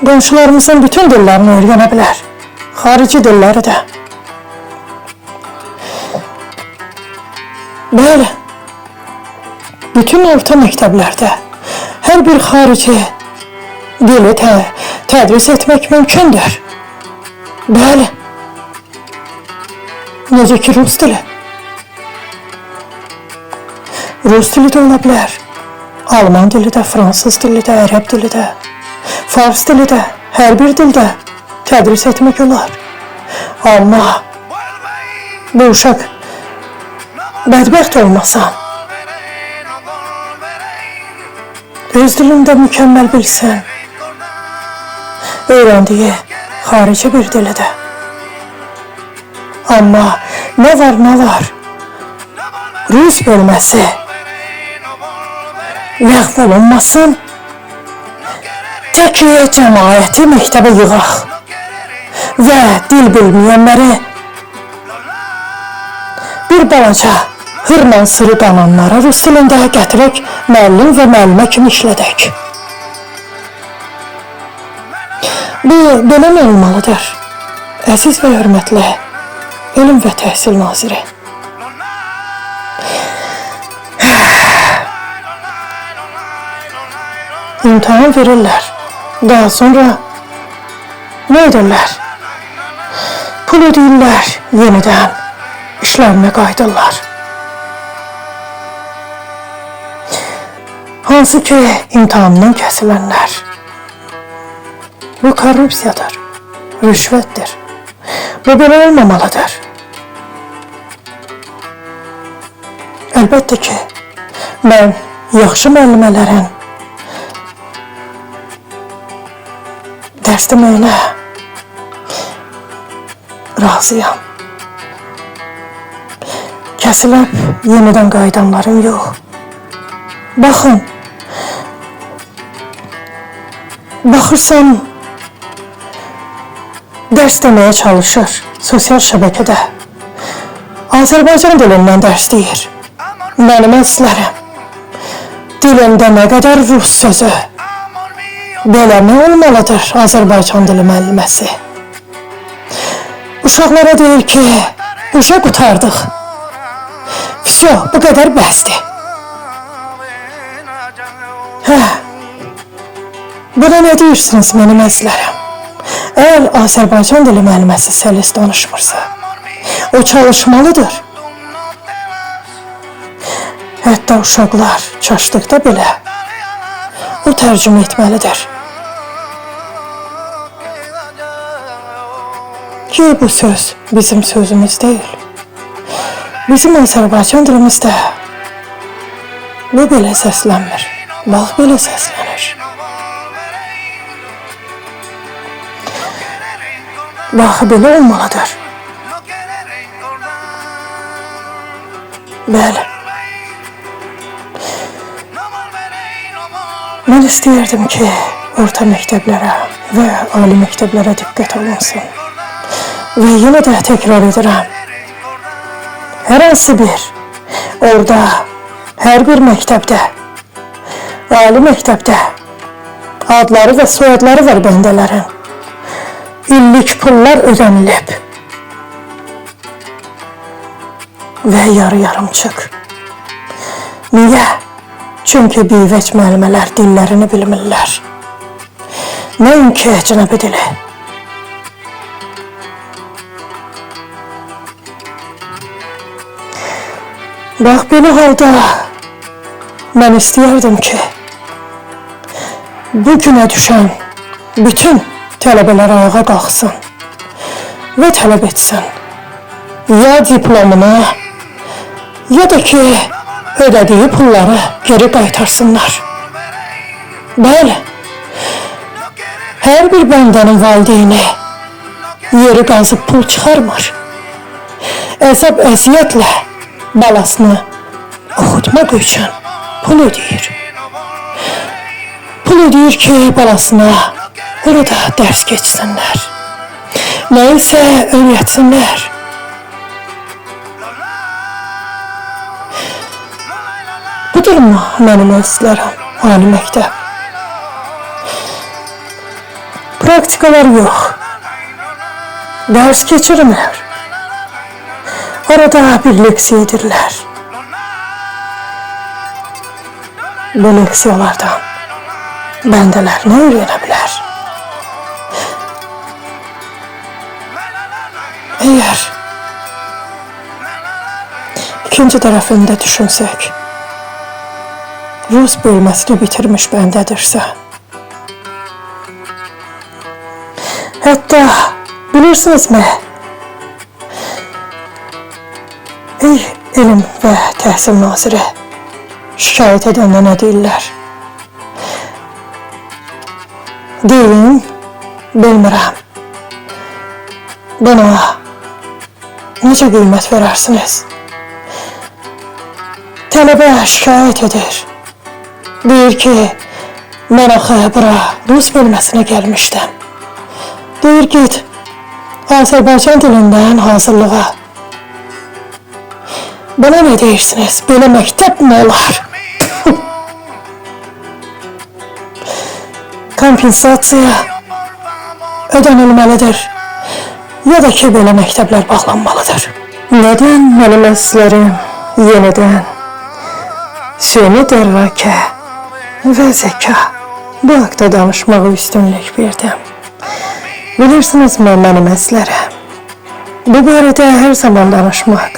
qonşularımızın bütün dillərini öyrənə bilər, xarici dilləri də. Bəli, bütün orta məktəblərdə hər bir xarici dili tədris etmək mümkündür. Bəli, necə ki rus dili. Rus dili də ola bilər, Alman dili də, fransız dili də, ərəb dili də, fars dili də, hər bir dildə tədris etmək olar. Amma bu uşaq bədbəxt olmasa, öz dilində mükəmməl bilsin, öyrəndiyi xarici bir dili də. Amma nə var, rus bölməsi ləğv olunmasın, tək cəmaəti məktəbə yığaq və dil bilməyənləri bir balaca hırla sırıdananlara rus dilində gətirək müəllim və müəllimə kimi işlədək. Bu, belə mi olmalıdır? Əziz və hörmətli Elm və Təhsil Naziri. imtahan verirlər. Daha sonra nə edirlər? Pul ödəyirlər, yenidən işlərinə qayıdırlar. Hansı ki, imtahandan kəsilənlər. Bu korrupsiyadır, rüşvətdir. Bu belə olmamalıdır. Əlbəttə ki, mən yaxşı müəllimələrin dərs deməyinə razıyam. Kəsilib yenidən qayıdanların yox. Baxın, baxırsan, dərs deməyə çalışır sosial şəbəkədə. Azərbaycan dilindən dərs deyir. Mənim əzizlərim, dilində nə qədər rus sözü, belə nə olmalıdır Azərbaycan dili müəlliməsi? Uşaqlara deyir ki, uşaq qutardıq. Vəsə, bu qədər bəsdir. Buna nə deyirsiniz mənim əzizlərim? Əgər Azərbaycan dili müəlliməsi səlis danışmırsa, o çalışmalıdır. Hətta uşaqlar çaşdıqda belə o tərcümə etməlidir. Ki bu söz bizim sözümüz deyil. Bizim Azərbaycan dilimizdə bu belə səslənmir. Bax, belə səslənir. Bax, belə olmalıdır. Bəli. Mən istəyirdim ki, orta məktəblərə və ali məktəblərə diqqət alınsın. Və yenə də təkrar edirəm. Hər hansı bir, orada, hər bir məktəbdə, ali məktəbdə adları və soyadları var bəndələrin. İllik pullar ödənilib və yarı-yarımçıq. Niyə? Çünki bivəc müəllimələr dillərini bilmirlər. Nəinki əcnəbi dili. Bax, belə halda mən istəyərdim ki, bu günə düşən bütün tələbələr ayağa qalxsın və tələb etsin. Ya diplomunu, ya da ki, ödədiyi pulları geri qaytarsınlar. Bəli, hər bir bəndənin valideyni yeri qazıb pul çıxarmır. Əzəb əziyyətlə balasını oxutmaq üçün pul ödəyir. Pul ödəyir ki, balasına orada dərs keçsinlər. Nəysə öyrətsinlər. Budurmu mənim əzizlərim, ali məktəb? Praktikalar yox. Dərs keçirmir. Orada bir leksiya edirlər. Bu leksiyalardan bəndələr nə öyrənə bilər? Əgər ikinci tərəfində düşünsək, Rus bölməsini bitirmiş bəndədirsə, hətta bilirsinizmi, ey elm və təhsil naziri şikayət edəndə nə deyirlər? Deyin, bilmirəm. Buna necə qiymət verərsiniz? Tələbə şikayət edir. Deyir ki, mən axı bura Rus bölməsinə gəlmişdim. Deyir, git Azərbaycan dilindən hazırlığa. Bana nə deyirsiniz? Belə məktəb mi olar? Kompensasiya ödənilməlidir. Ya da ki, belə məktəblər bağlanmalıdır. Nədən mənim əzizlərim yenidən süni dərrakə və zəka bu haqda danışmağa üstünlük verdim. Bilirsinizmi mənim əzlərəm? Bu barədə hər zaman danışmaq,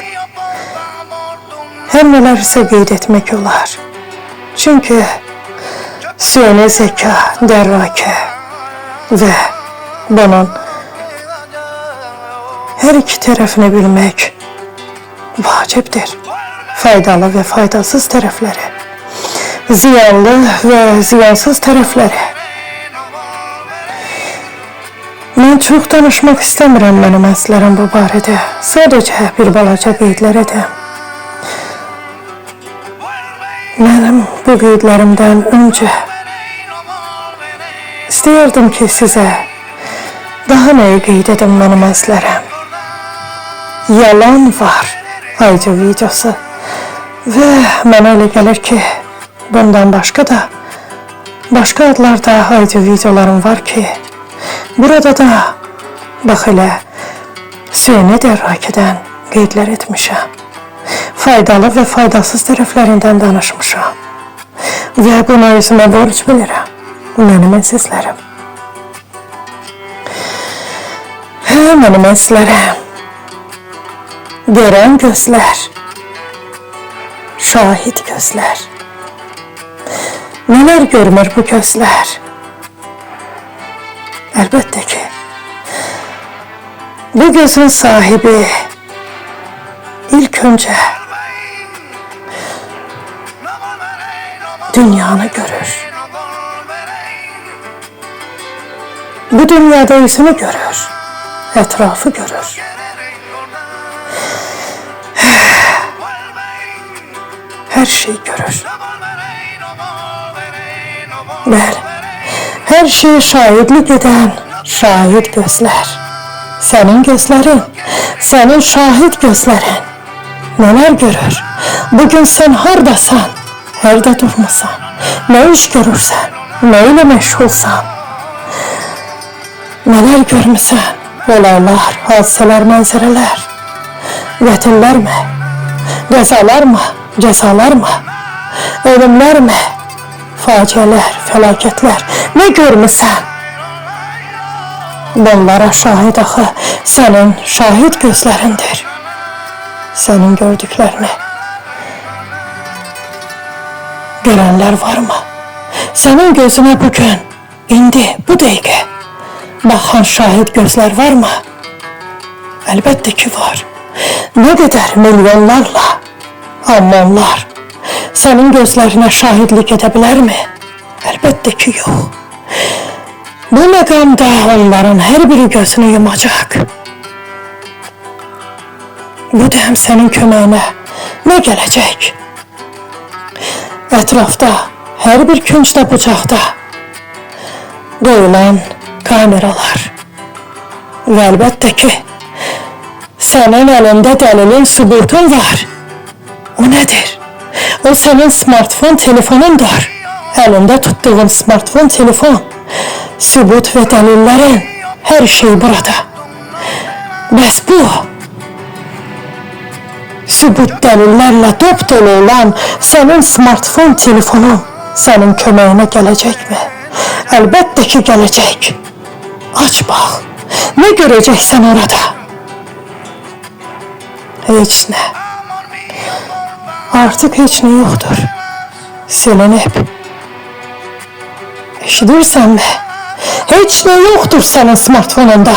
hər nələrsə qeyd etmək olar. Çünki süni zeka, dərrakə və bunun hər iki tərəfini bilmək vacibdir. Faydalı və faydasız tərəfləri, ziyanlı və ziyansız tərəfləri. Mən çox danışmaq istəmirəm mənim əzlərəm bu barədə. Sadəcə bir balaca qeydlər edəm. Mənim bu qeydlərimdən öncə istəyirdim ki, sizə daha nəyi qeyd edim mənim əzlərəm. Yalan var audio videosu və mənə elə gəlir ki, bundan başqa da başqa adlarda audio videolarım var ki, burada da bax elə süni dərrakədən qeydlər etmişəm. Faydalı və faydasız tərəflərindən danışmışam. Və buna özümə borc bilirəm, mənim əzizlərim. Mənim əzizlərim, görən gözlər, şahid gözlər. Nələr görmür bu gözlər? Əlbəttə ki, bu gözün sahibi ilk öncə dünyanı görür. Bu dünyada özünü görür, ətrafı görür. Hər şey görür. Bəli, hər şey şahidlik edən şahid gözlər. Sənin gözlərin, sənin şahid gözlərin nələr görür? Bugün sən hardasan? Harda durmasan? Nə iş görürsən? Nə ilə məşğulsan? Nələr görmüsən? Olaylar, hadisələr, mənzərələr. Qətillərmi? Qəzalarmı? Cəzalarmı? Ölümlərmi? Faciələr, fəlakətlər. Nə görmüsən? Bunlara şahid axı sənin şahid gözlərindir. Sənin gördüklərini görənlər varmı? Sənin gözünə bugün, indi, bu dəqiqə baxan şahid gözlər varmı? Əlbəttə ki var. Nə qədər milyonlarla, amma onlar sənin gözlərinə şahidlik edə bilərmi? Əlbəttə ki yox. Bu məqamda onların hər biri gözünü yumacaq. Bu dəm sənin köməyinə nə gələcək? Ətrafda, hər bir küncdə, bucaqda qoyulan kameralar. Və əlbəttə ki, sənin əlində dəlilin, sübutun var. O nədir? O sənin smartfon telefonundur. Əlində tutduğun smartfon telefon. Sübut və dəlillərin, hər şey burada. Bəs bu sübut dəlillərlə dop dolu olan sənin smartfon telefonun sənin köməyinə gələcəkmi? Əlbəttə ki gələcək. Aç bax, nə görəcəksən orada? Heç nə. Artıq heç nə yoxdur. Silinib. Eşidirsənmi? Heç nə yoxdur sənin smartfonunda.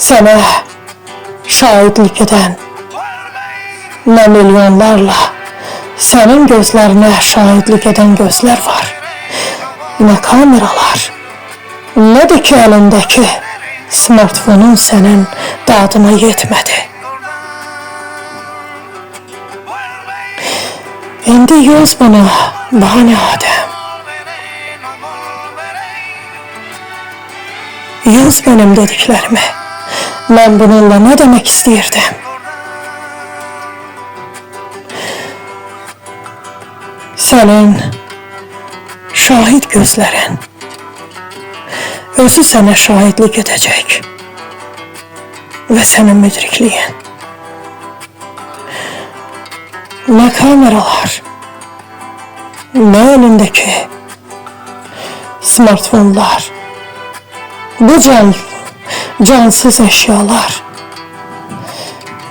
Sənə şahidlik edən nə milyonlarla sənin gözlərinə şahidlik edən gözlər var. Nə kameralar, nə də ki əlindəki smartfonun sənin dadına yetmədi. İndi yoz bunu, bahane Adəm. Yoz benim dediklərimi. Mən bununla nə demək istəyirdim? Sənin şahid gözlərin özü sənə şahidlik edəcək və sənin müdrikliyin. Nə kameralar, ne elindeki smartfonlar, bu cansız eşyalar,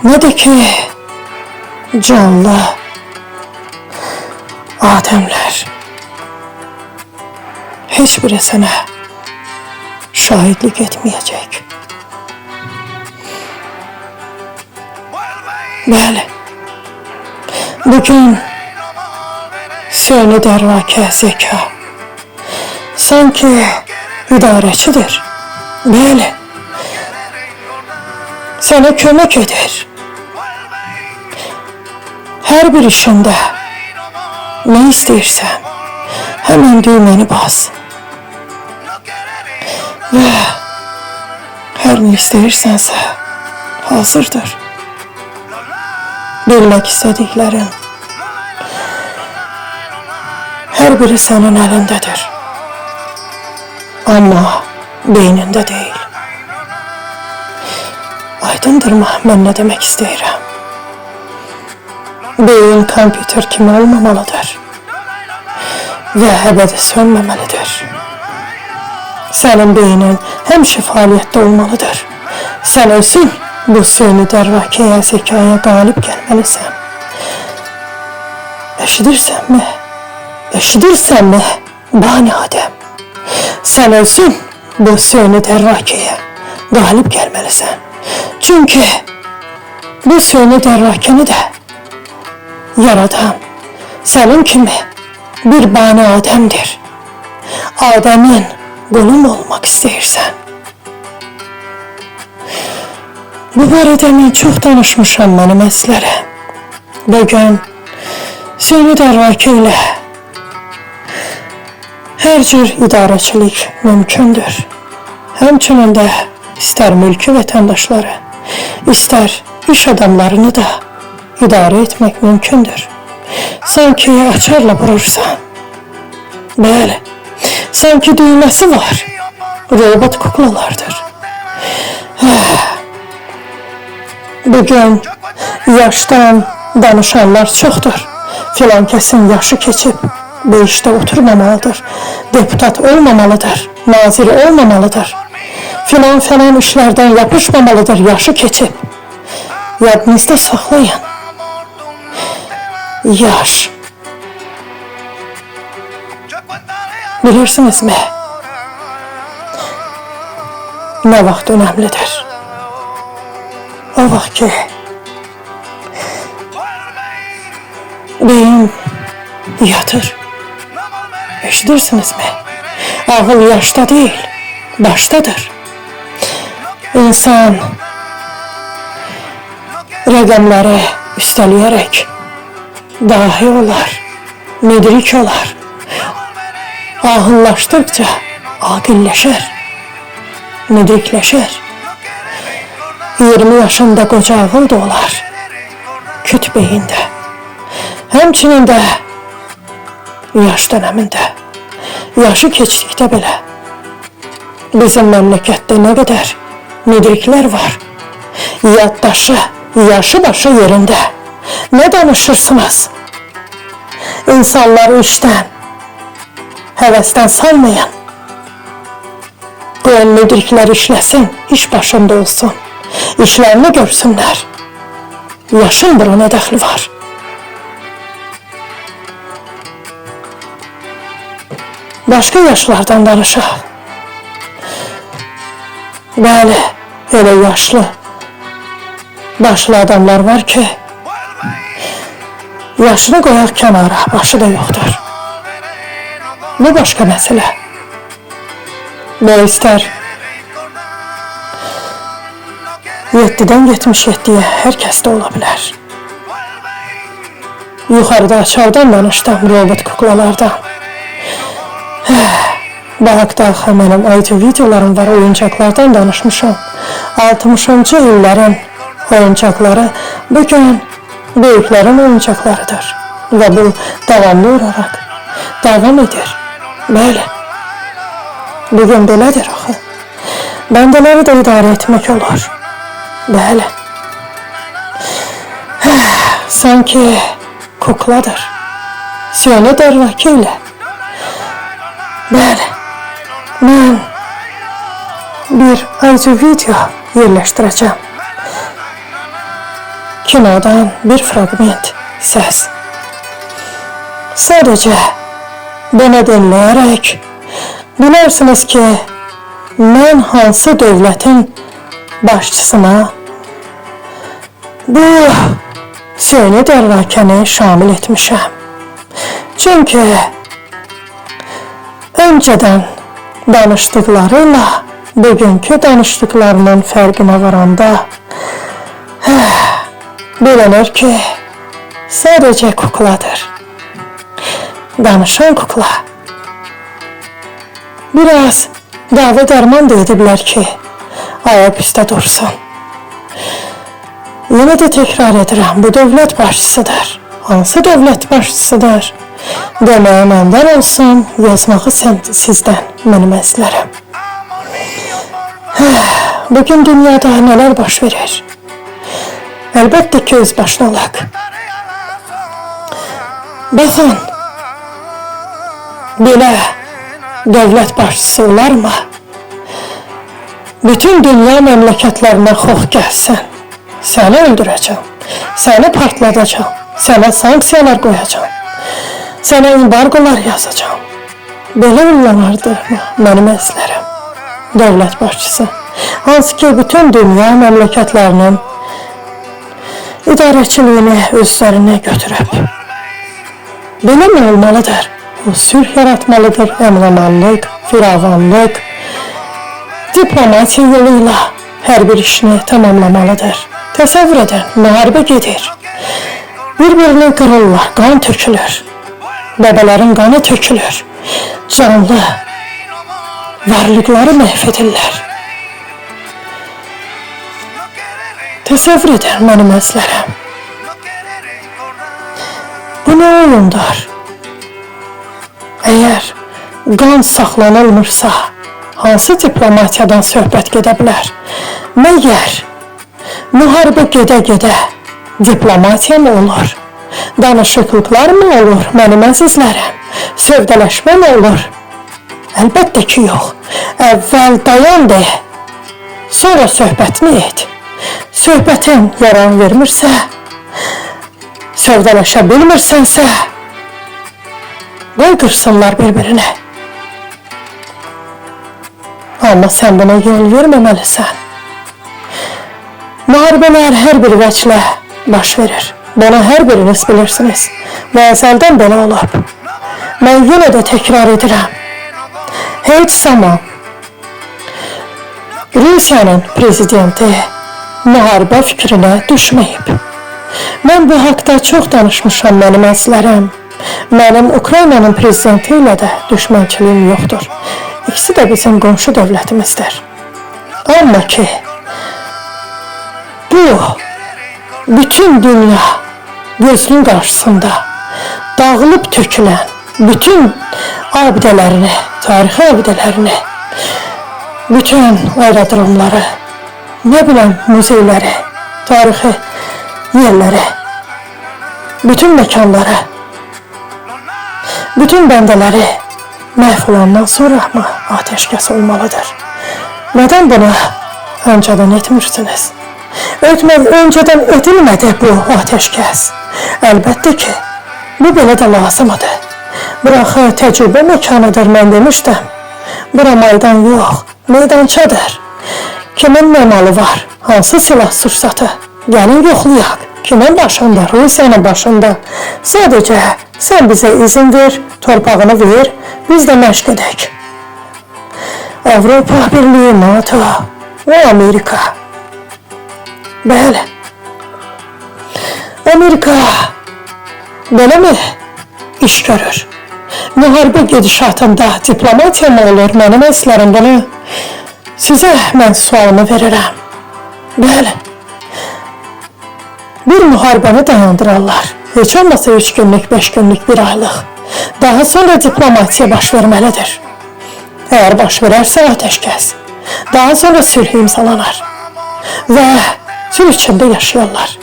ne de ki canlı ademler, hiçbiri sana şahitlik etmeyecek. Bəli, bugün sönü dervake zeka sanki idarəçidir. Bəli, sana kömək edir. Her bir işinde ne istersen hemen düğmeni bas ve her ne istersense hazırdır. Bilmek istediklerin her biri senin elindedir. Ama beyninde değil. Aydındır mı ben ne demek isterim? Beyin kompüter kimi olmamalıdır ve ebedi sönmemelidir. Senin beynin hemşe faaliyette olmalıdır. Sen özün bu sönü dervakeye, zekaya galip gelmelisin. Eşidirsen mi? Eşidirsen mi? Bani Adem. Sen özün bu sönü dervakeye galip gelmelisin. Çünkü bu sönü dervakeni de yaradan senin kimi bir Bani Adem'dir. Adem'in kulun olmak istersen. Bu barədə mən çox danışmışam mənim əzlərə. Bugün sönü dərvakə ilə hər cür idarəçilik mümkündür. Həmçinin də istər mülki vətəndaşları, istər iş adamlarını da idarə etmək mümkündür. Sanki açarla vurursan. Bəli, sanki düyməsi var. Robot kuklalardır. Bugün yaştan danışanlar çoxdur. Filan kesin yaşı keçib bu işte oturmamalıdır. Deputat olmamalıdır. Naziri olmamalıdır. Filan işlerden yapışmamalıdır. Yaşı keçib. Yadınızda saxlayın. Yaş. Bilirsiniz mi? Ne vaxt önemlidir? O vaxt ki beyin yatır. Eşidirsiniz mi? Ağıl yaşta değil, baştadır. İnsan rəqəmləri üstələyərək dahi olar, müdrik olar. Ağıllaşdıkça aqilləşər, müdrikləşər. 20 yaşında koca ağıl da olar, küt beyinde. Həmçinin də yaş döneminde, yaşı keçdikdə belə bizim məmləkətdə nə qədər müdriklər var. Yaddaşı, yaşı başı yerinde. Ne danışırsınız? İnsanları işten, həvəsdən salmayın. Qoyun müdriklər işləsin, iş başında olsun. İşlerini görsünler. Yaşın buna ne dəxli var? Başka yaşlardan danışaq. Bəli, elə yaşlı, başlı adamlar var ki, yaşını qoyaq kənara, başı da yoxdur. Bu başka məsələ. Bu istər 7'den 77'ye herkes de olabilir. Yukarıda açardan danıştım, robot kuklalardan. Bağda benim ayrıca videolarım var, oyuncaklardan danışmışım. 60. illərin oyuncakları bugün büyüklerin oyuncaklarıdır. Ve bu devamlı olarak devam edir. Böyle. Bugün belədir axı. Bendeleri de idarə etmek olur. Bəli. Sanki kukladır. Süni Dərvaki ilə. Bəli, mən bir audio video yerləşdirəcəm. Kinodan bir fragment, səs. Sadəcə bunu dinləyərək bilərsiniz ki, mən hansı dövlətin başçısına bu Süni Dərvakəni şamil etmişəm. Çünki öncədən danışdıqlarıyla bugünkü danışdıqlarının fərqinə varanda bilinir ki, sadəcə kukladır. Danışan kukla. Biraz dava dərman da ediblər ki, ayaq üstə dursun. Yenə də təkrar edirəm, bu dövlət başçısıdır. Hansı dövlət başçısıdır? Deməyə məndən olsun, yazmağı sizdən mənim əzizlərim. Bugün dünyada nələr baş verir? Əlbəttə ki, öz başına olaq. Baxın, belə dövlət başçısı olarmı? Bütün dünya məmləkətlərinə xox gəlsin. Səni öldürəcəm, səni partladacam, sənə sanksiyalar qoyacam, sənə embargolar yazacam. Belə ünlənərdir mənim əzizlərim, dövlət başçısı. Hansı ki, bütün dünya məmləkətlərinin idarəçiliyini özlərinə götürüb. Belə mi olmalıdır? O sülh yaratmalıdır, əmrəmanlıq, firavanlıq, diplomatiya yoluyla hər bir işini tamamlamalıdır. Təsəvvür edin, müharibə gedir. Bir-birini qırırlar, qan tökülür. Bəbələrin qanı tökülür. Canlı varlıqları məhv edirlər. Təsəvvür edin, mənim əzizlərim. Bu nə oyundur? Əgər qan saxlanılmırsa, hansı diplomatiyadan söhbət gedə bilər? Məgər müharibə gedə-gedə diplomatiya mı olur? Danışıqlıqlar mı olur, mənim əzizlərim? Sövdələşmə mi olur? Əlbəttə ki, yox. Əvvəl dayan de, sonra söhbətini et. Söhbətin yaran vermirsə, sövdələşə bilmirsənsə, qoy qırsınlar bir-birinə. Amma sən buna yol verməməlisən. Müharibələr hər bir vəclə baş verir. Bunu hər biriniz bilirsiniz. Və əzəldən belə olub. Mən yenə də təkrar edirəm. Heç zaman Rusiyanın prezidenti müharibə fikrinə düşməyib. Mən bu haqda çox danışmışam, mənim əzizlərim. Mənim Ukraynanın prezidenti ilə də düşmənçiliyim yoxdur. İkisi də bizim qonşu dövlətimizdir. Amma ki, bu, bütün dünya gözünün qarşısında dağılıb tökülən bütün abidələrini, tarixi abidələrini, bütün aerodromları, nə biləm muzeyləri, tarixi yerləri, bütün məkanları, bütün bəndələri məhv olandan sonra mı ateşkəs olmalıdır? Nədən bunu öncədən etmirsiniz? Öncədən edilmədi bu ateşkəs. Əlbəttə ki, bu belə də lazımdır. Bıraxı təcrübə məkanıdır, mən demişdim. Bura maydan yox, meydançadır. Kimin nə malı var, hansı silah sursatı? Gəlin yoxlayaq. Kimin başında, Rusiyanın başında. Sadəcə sən bizə izin ver, torpağını ver, biz də məşq edək. Avropa Birliyi, NATO və Amerika. Bəli. Amerika belə mi iş görür? Müharibə gedişatında diplomatiya mı olur? Mənim əzizlərim, bunu sizə mən sualımı verirəm. Bəli. Bir müharibəni dayandırarlar. Heç olmasa 3 günlük, 5 günlük, 1 aylıq. Daha sonra diplomatiya baş verməlidir. Əgər baş verərsə ateşkəs. Daha sonra sülh imzalanar. Və sülh içində yaşayarlar.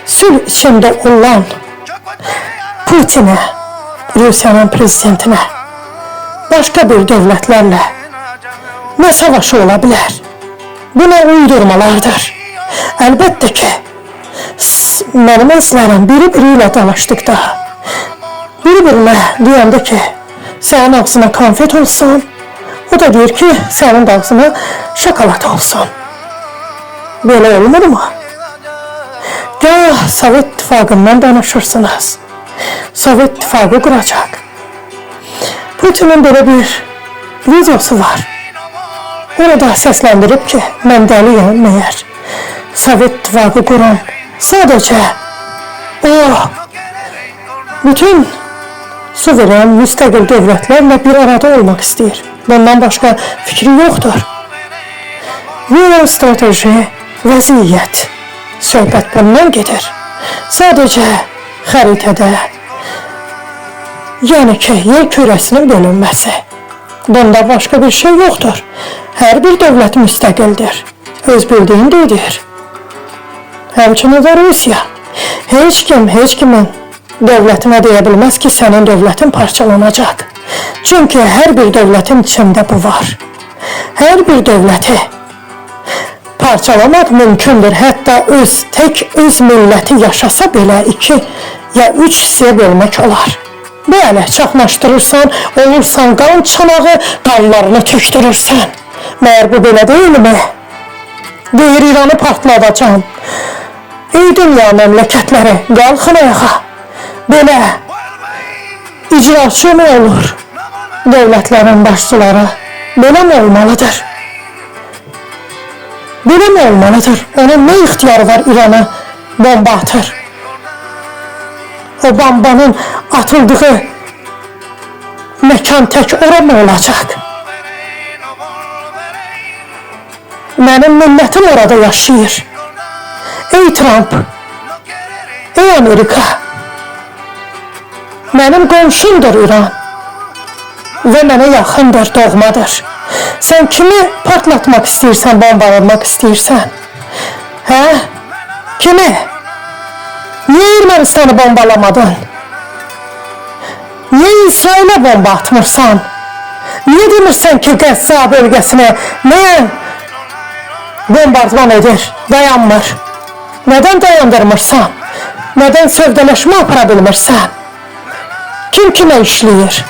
Sülh içində olan Putinə Rusiyanın prezidentinə, başqa bir dövlətlərlə nə savaşı ola bilər? Bu nə uydurmalardır? Əlbəttə ki, mənim əzlərim biri-biri ilə dalaşdıqda, biri-birinə deyəndə ki, sənin ağzına konfet olsun, o da deyir ki, sənin ağzına şokolad olsun. Belə olmur mu? Gah Sovet İttifaqından danışırsınız, Sovet İttifaqı quracaq. Putin'in belə bir videosu var. Orada səsləndirib ki, mən dəliyəm məyər, Sovet İttifaqı quran sadəcə o, bütün suveren, müstəqil dövlətlərlə bir arada olmaq istəyir. Bundan başqa fikri yoxdur. Strateji, vəziyyət, söhbət bundan gedir. Sadəcə xəritədə, yəni ki, yer kürəsinin bölünməsi. Bunda başqa bir şey yoxdur. Hər bir dövlət müstəqildir. Öz bildiyini deyir. Həmçinin də Rusiya. Heç kimin dövlətinə deyə bilməz ki, sənin dövlətin parçalanacaq. Çünki hər bir dövlətin içində bu var. Hər bir dövləti parçalamaq mümkündür. Hətta tək öz milləti yaşasa belə 2 ya 3 hissəyə bölmək olar. Belə çaxnaşdırırsan, olursan qan çanağı, qanlarını tökdürürsən. Məyər bu belə deyilmi? Deyir, İranı partladacam. Ey dünya məmləkətləri, qalxın ayağa. Belə icraçı mı olur? Dövlətlərin başçıları belə mi olmalıdır? Belə mi olmalıdır? Onun nə ixtiyarı var İrana bomba atır? O bombanın atıldığı məkan tək ora mı olacaq? Mənim millətim orada yaşayır. Ey Trump, ey Amerika, mənim qonşumdur İran və mənə yaxındır, doğmadır. Sən kimi partlatmaq istəyirsən, bombalamaq istəyirsən? Hə? Kimi? Niyə Ermənistanı bombalamadın? Niyə İsrailə bomba atmırsan? Niyə demirsən ki, Qəzza bölgəsinə nəyə bombardman edir, dayanmır? Nədən dayandırmırsan? Nədən sövdələşmə apara bilmirsən? Kim kimə işləyir?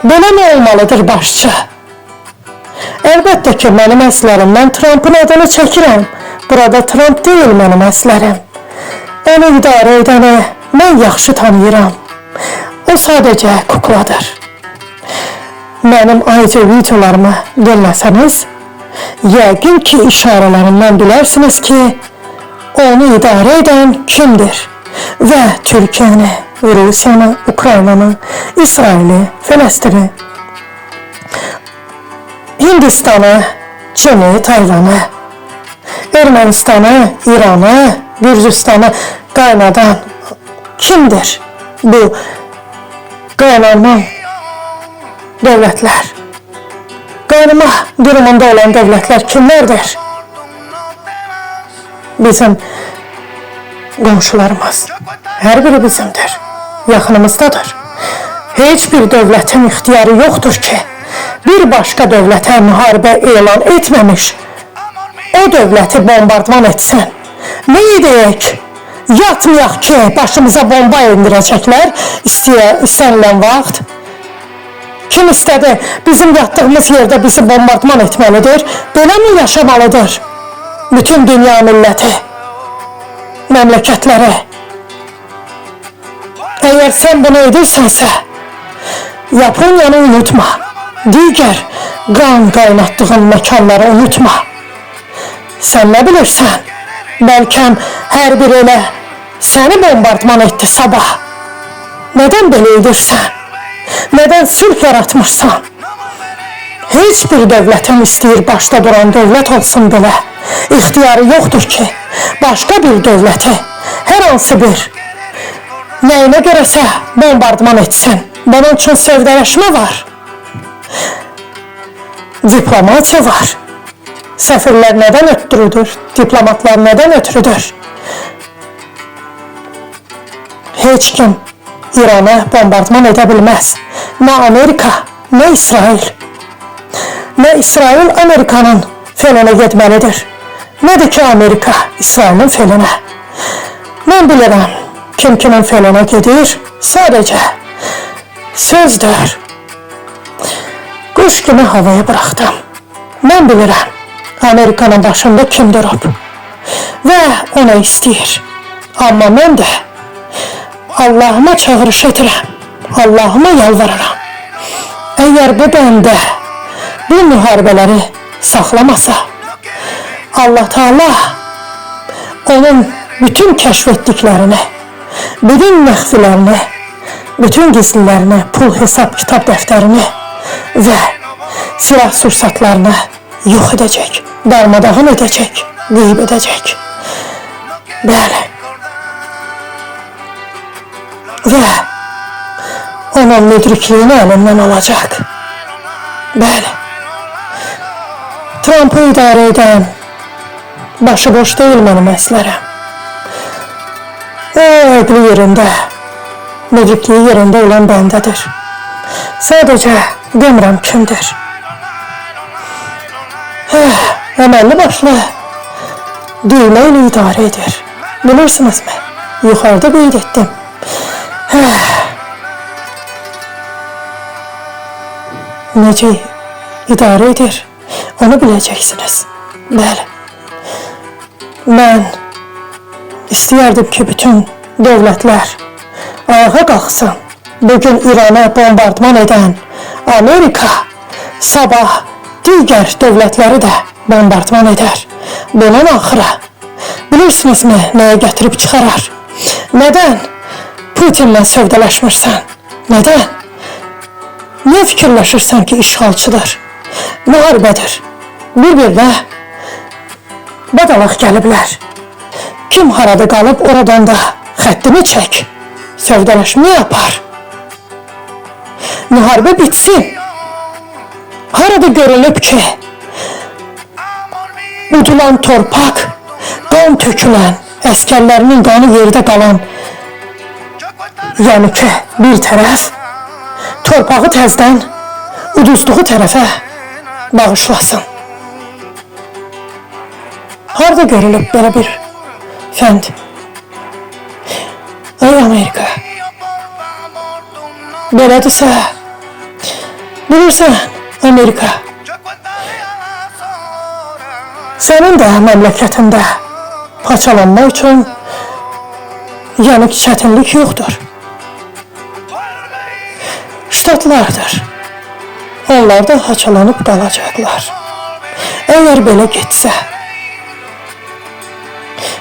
Belə mi olmalıdır başçı? Əlbəttə ki, mənim əslərim, mən Trump'ın adını çəkirəm. Burada Trump deyil mənim əslərim. Onu idarə edəni mən yaxşı tanıyıram. O sadəcə kukladır. Mənim ayrıca videolarımı dinləsəniz, yəqin ki, işarələrindən bilərsiniz ki, onu idarə edən kimdir? Və Türkiyəni, Rusiyanı, Ukraynanı, İsraili, Fələstini, Hindistanı, Çini, Tayvanı, Ermənistanı, İranı, Gürcüstanı qaynadan kimdir? Bu qaynanan dövlətlər, qaynama durumunda olan dövlətlər kimlərdir? Bizim qonşularımız, hər biri bizimdir, yaxınımızdadır. Heç bir dövlətin ixtiyarı yoxdur ki, bir başqa dövlətə müharibə elan etməmiş, o dövləti bombardman etsin. Nə edək? Yatmayaq ki, başımıza bomba indirəcəklər istənilən vaxt. Kim istədi, bizim yatdığımız yerdə bizi bombardman etməlidir, belə mi yaşamalıdır? Bütün dünya milləti, məmləkətləri. Əgər sən bunu edirsənsə, Yaponiyanı unutma, digər qan qaynatdığın məkanları unutma. Sən nə bilirsən? Bəlkə hər bir elə səni bombardman etdi sabah. Nədən belə edirsən? Nədən sülh yaratmırsan? Heç bir dövlətin istəyir başda duran dövlət olsun belə. İxtiyarı yoxdur ki, başqa bir dövləti, hər hansı bir nəyinə görəsə bombardman etsin. Bunun üçün sövdələşmə var. Diplomatiya var. Səfirlər nədən ötürüdür? Diplomatlar nədən ötürüdür? heç kim İran'a bombardman edə bilməz. Nə Amerika, nə İsrail. Nə İsrail Amerikanın felinə getməlidir, nə də ki Amerika İsrailin felinə. Mən bilirəm, kim kimin felinə gedir, sadəcə sözdür. Quş kimi havaya bıraxdım. Mən bilirəm, Amerikanın başında kim durub və o nə istəyir. Amma mən də Allahıma çağırış edirəm, Allahıma yalvarıram. Əgər bu bəndə bu müharibələri saxlamasa, Allah Teala onun bütün kəşf etdiklərini, bütün məxfilərini, bütün gizlilərini, pul hesab kitab dəftərini və silah sursatlarını yox edəcək, darmadağın edəcək, qeyb edəcək. Bəli. Və onun müdrikliyini əlindən alacaq. Bəli. Trump'ı idarə edən başıboş deyil mənim əslərəm. O əqli yerində, müdrikliyi yerində olan bəndədir. Sadəcə demirəm kimdir. Əməlli başlı düymə ilə idarə edir. Bilirsinizmi? Yuxarıda qeyd etdim. Necə idarə edir, onu biləcəksiniz. Bəli. Mən istəyərdim ki, bütün dövlətlər ayağa qalxsın. Bugün İran'a bombardman edən Amerika sabah digər dövlətləri də bombardman edər. Bunun axırı bilirsinizmi nəyə gətirib çıxarar? Nədən Putinlə sövdələşmirsən? Nədən? Niyə fikirləşirsən ki, işğalçıdır? Müharibədir. Bir-birinə badalaq gəliblər. Kim harada qalıb oradan da xəttini çək. Sövdələşmə yapar. Müharibə bitsin. Harada görülüb ki, udulan torpaq, qan tökülən, əskərlərinin qanı yerdə qalan, yəni ki, bir tərəf torpağı təzdən uduzduğu tərəfə bağışlasın. Harada görülüb belə bir fənd? Ay Amerika, belədirsə, bilirsən Amerika, sənin də məmləkətində parçalanma üçün yəni ki, çətinlik yoxdur. Ştatlardır. Onlar da haçalanıb qalacaqlar. Əgər belə getsə,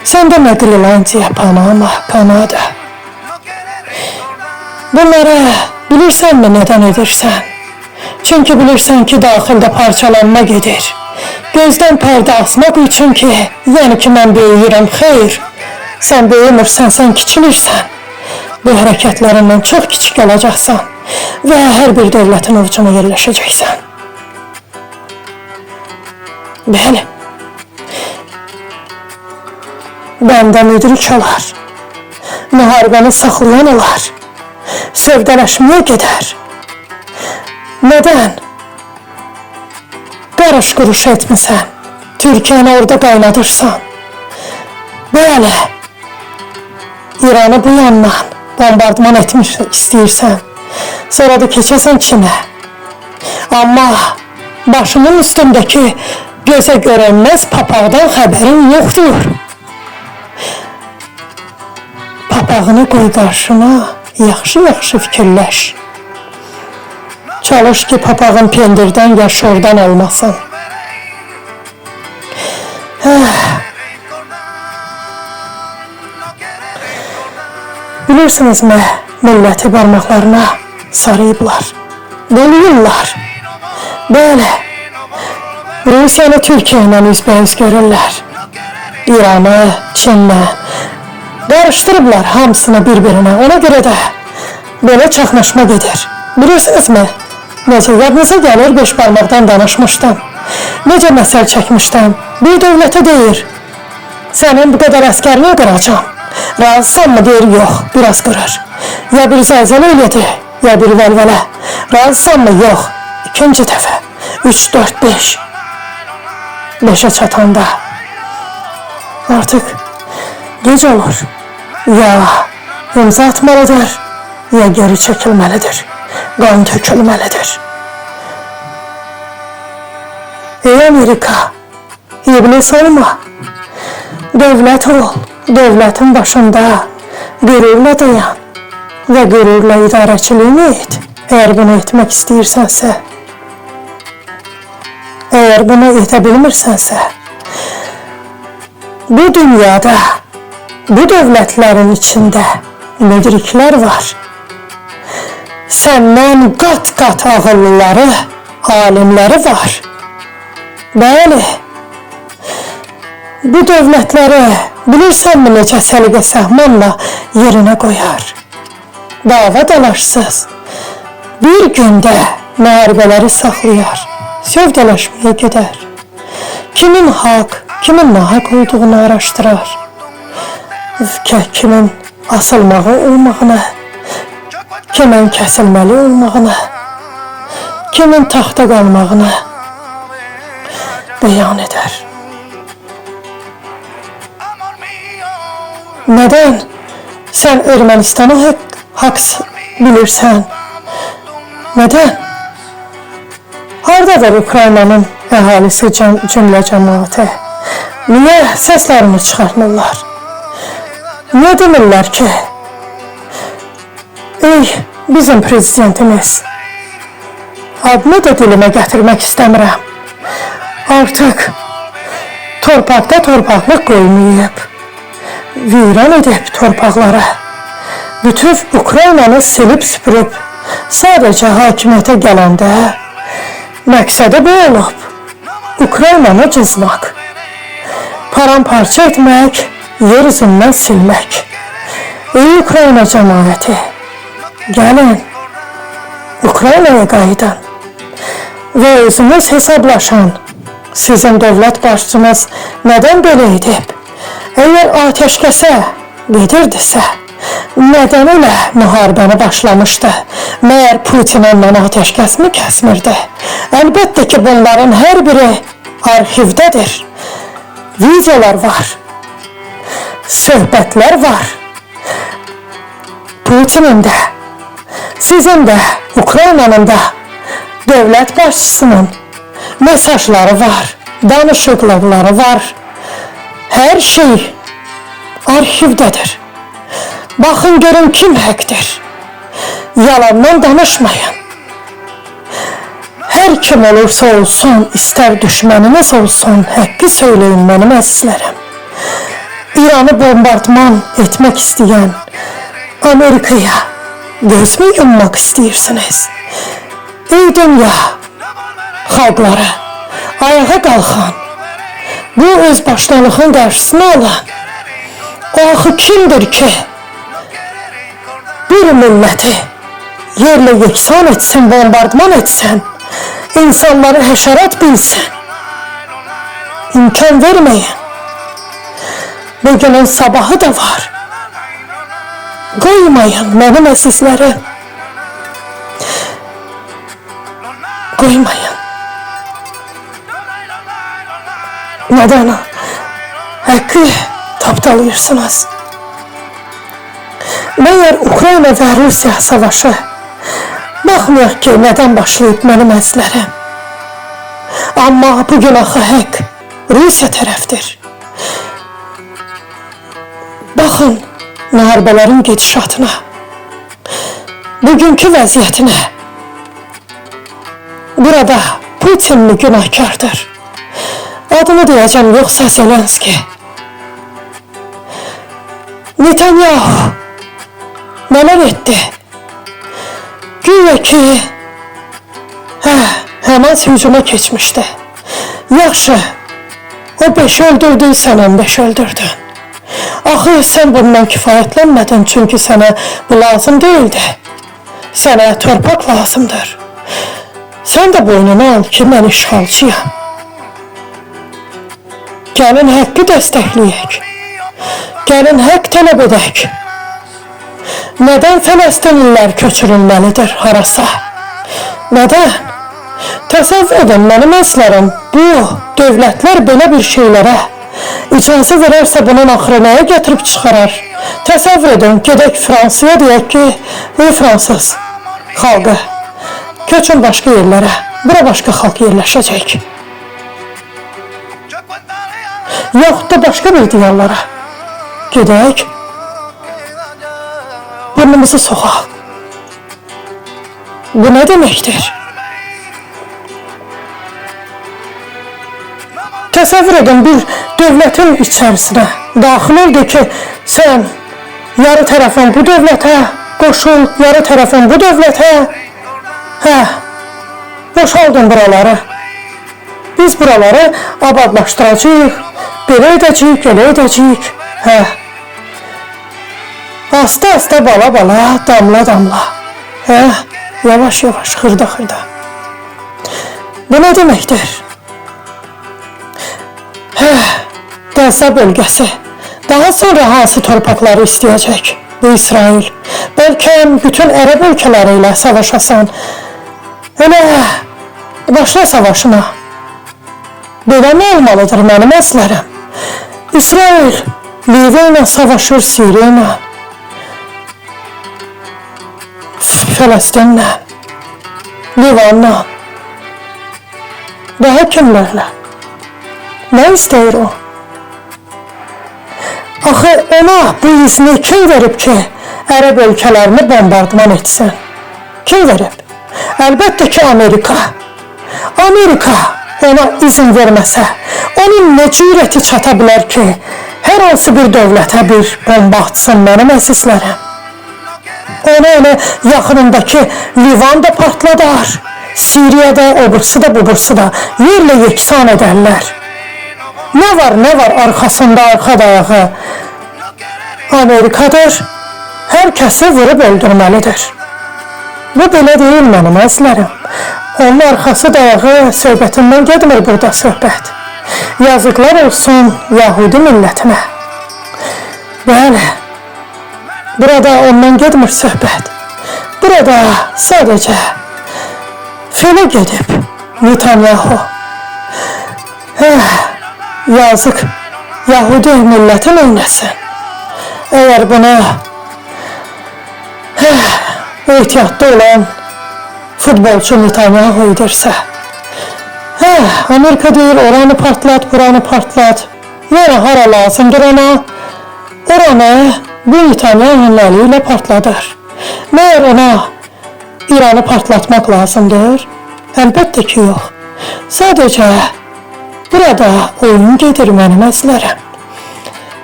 sən də Grenlandiya, Panama, Kanada. Bunlara bilirsənmi nədən edirsən? Çünki bilirsən ki, daxildə parçalanma gedir. Gözdən pərdə asmaq üçün ki, yəni ki, mən böyüyürəm, xeyr. Sən böyümürsən, sən kiçilirsən. Bu hərəkətlərindən çox kiçik olacaqsan və hər bir dövlətin ovcuna yerləşəcəksən. Bəli. Bəndə müdrik olar. Müharibəni saxlayan olar. Sövdələşməyə gedər. Nədən? Qarış quruş etmisən. Türkiyəni orada qaynadırsan. Bəli. İranı bu yandan bombardman etmiş istəyirsən. Sonra da keçəsən Çinə. Amma başımın üstündəki gözə görünməz papaqdan xəbərin yoxdur. Papağını qoy qarşına, yaxşı-yaxşı fikirləş. Çalış ki, papağın pendirdən ya şordan olmasın. Bilirsinizmi, milləti barmaqlarına sarıyıblar, bölüyürlər. Bəli, Rusiyanı Türkiyə ilə üzbəüz görürlər. İranı, Çinlə qarışdırıblar hamısını bir-birinə. Ona görə də belə çaxnaşma gedir. Bilirsinizmi, necə yadınıza gəlir, 5 barmaqdan danışmışdım. Necə məsəl çəkmişdim, bir dövlətə deyir, sənin bu qədər əskərini qıracam. Razısanmı deyir, yox, biraz qırır. Ya bir zəlzələ elədi, ya bir vəlvələ. Razısanmı, yox, ikinci dəfə, 3, 4, 5. 5'e çatanda artık gec olur. Ya imza atmalıdır, ya geri çəkilməlidir, qan tökülməlidir. Ey Amerika, iblis olma, dövlət ol, dövlətin başında qürurla dayan və qürurla idarəçiliyini et. Eğer bunu etmək istəyirsənsə, eğer bunu edə bilmirsənsə, bu dünyada, bu dövlətlərin içində müdriklər var. Səndən qat-qat ağıllıları, alimləri var. Bəli, bu dövlətləri bilirsənmi necə səliqə səhmanla yerinə qoyar? Dava dalaşsız bir gündə müharibələri saxlayar, sövdələşməyə gedər. Kimin haq, kimin nahaq olduğunu araşdırar. Kimin asılmağı olmağını, kimin kəsilməli olmağını, kimin taxta qalmağını beyan eder. Neden sen Ermənistan'a hak bilirsən? Neden? Haradadır Ukraynanın əhalisi cümlə cəmaəti? Niyə səslərini çıxarmırlar? Niyə demirlər ki, ey bizim prezidentimiz, adını da dilimə gətirmək istəmirəm, artıq torpaqda torpaqlıq qoymayıb, viran edib torpaqlara, bütün Ukraynanı silib süpürüb, sadəcə hakimiyyətə gələndə məqsədi bu olub, Ukraynanı cızmaq, paramparça etmək, yer üzündən silmək. Ey Ukrayna cəmaəti, gəlin, Ukraynaya qayıdın və özünüz hesablaşın. Sizin dövlət başçınız nədən belə edib? Əgər ateşkəsə gedirdisə, nədən elə müharibəni başlamışdı? Məyər Putin ondan ateşkəsmi kəsmirdi? Əlbəttə ki, bunların hər biri arxivdədir. Videolar var, söhbətlər var. Putinin də, sizin də, Ukraynanın da dövlət başçısının mesajları var, danışıqlıqları var. Hər şey arxivdədir. Baxın görün kim həqdir. Yalandan danışmayın. Hər kim olursa olsun, istər düşməniniz olsun, həqqi söyləyin mənim əzizlərim. İranı bombardman etmək istəyən Amerikaya gözmü yummaq istəyirsiniz? Ey dünya xalqları, ayağa qalxın. Bu özbaşınalığın qarşısını alın. O axı kimdir ki, bir milləti yerlə yeksan etsin, bombardman etsin, insanları həşərat bilsin? İmkan verməyin. Bugünün sabahı da var. Qoymayın mənim əzizlərim. Qoymayın. Nədən haqqı tapdalayırsınız? Məyər Ukrayna və Rusiya savaşı baxmayaq ki, nədən başlayıb mənim əzizlərim? Amma bugün axı haqq Rusiya tərəfdir. Baxın müharibələrin gedişatına, bugünkü vəziyyətinə. Burada Putinli günahkardır. Adını deyəcəm, yoxsa Zelenski. Netanyahu nələr etdi? Güya ki, Hamas hücuma keçmişdi. Yaxşı, o 5 öldürdü, sən 15 öldürdün. Axı sən bundan kifayətlənmədin, çünki sənə bu lazım deyildi. Sənə torpaq lazımdır. Sən də boynuna al ki, mən işğalçıyam. Gəlin haqqı dəstəkləyək. Gəlin haqq tələb edək. Nədən Fələstinlilər köçürülməlidir harasa? Nədən? Təsəvvür edin mənim əzizlərim, bu dövlətlər belə bir şeylərə icazə verərsə bunun axırı nəyə gətirib çıxarar? Təsəvvür edin, gedək Fransaya deyək ki, ey fransız xalqı, köçün başqa yerlərə, bura başqa xalq yerləşəcək. Yaxud da başqa bir diyarlara gedək, burnumuzu soxaq. Bu nə deməkdir? Təsəvvür edin, bir dövlətin içərisinə daxil oldu ki, sən yarı tərəfin bu dövlətə qoşul, yarı tərəfin bu dövlətə, boşaldın buraları. Biz buraları abadlaşdıracağıq, belə edəcəyik, elə edəcəyik. Asta-asta, bala-bala, damla-damla. Yavaş-yavaş, xırda-xırda. Bu nə deməkdir? Qəzza bölgəsi. Daha sonra hansı torpaqları istəyəcək? Bu İsrail. Bəlkə bütün ərəb ölkələri ilə savaşasan. Elə başla savaşına. Belə nə olmalıdır mənim əzizlərim? İsrail Liviya ilə savaşır, Siriya ilə, Fələstinlə, Livanla, daha kimlərlə? Nə istəyir o? Axı ona bu izni kim verib ki, ərəb ölkələrini bombardman etsin? Kim verib? Əlbəttə ki, Amerika. Amerika ona izin verməsə, onun nə cürəti çata bilər ki, hər hansı bir dövlətə bir bomba atsın mənim əzizlərim. Onu elə yaxınındakı Livan da partladar, Siriyada, obursu da, bubursu da yerlə yeksan edərlər. Nə var arxasında arxa dayağı? Amerikadır, hər kəsi vurub öldürməlidir. Bu belə deyil mənim əzizlərim. Onun arxası dayağı söhbətindən gedmir burada söhbət. Yazıqlar olsun Yahudi millətinə. Bəli, burada ondan gedmir söhbət. Burada sadəcə filə gedib Netanyahu. Yazıq Yahudi milləti neyləsin? Əgər buna ehtiyatlı olan futbolçu Netanyahu edirsə, Amerika deyir, oranı partlat, buranı partlat. Yəni hara lazımdır ona, oranı bu Netanyahu'nun əli ilə partladır. Məyər ona İranı partlatmaq lazımdır? Əlbəttə ki, yox. Sadəcə burada oyun gedir mənim əzizlərim.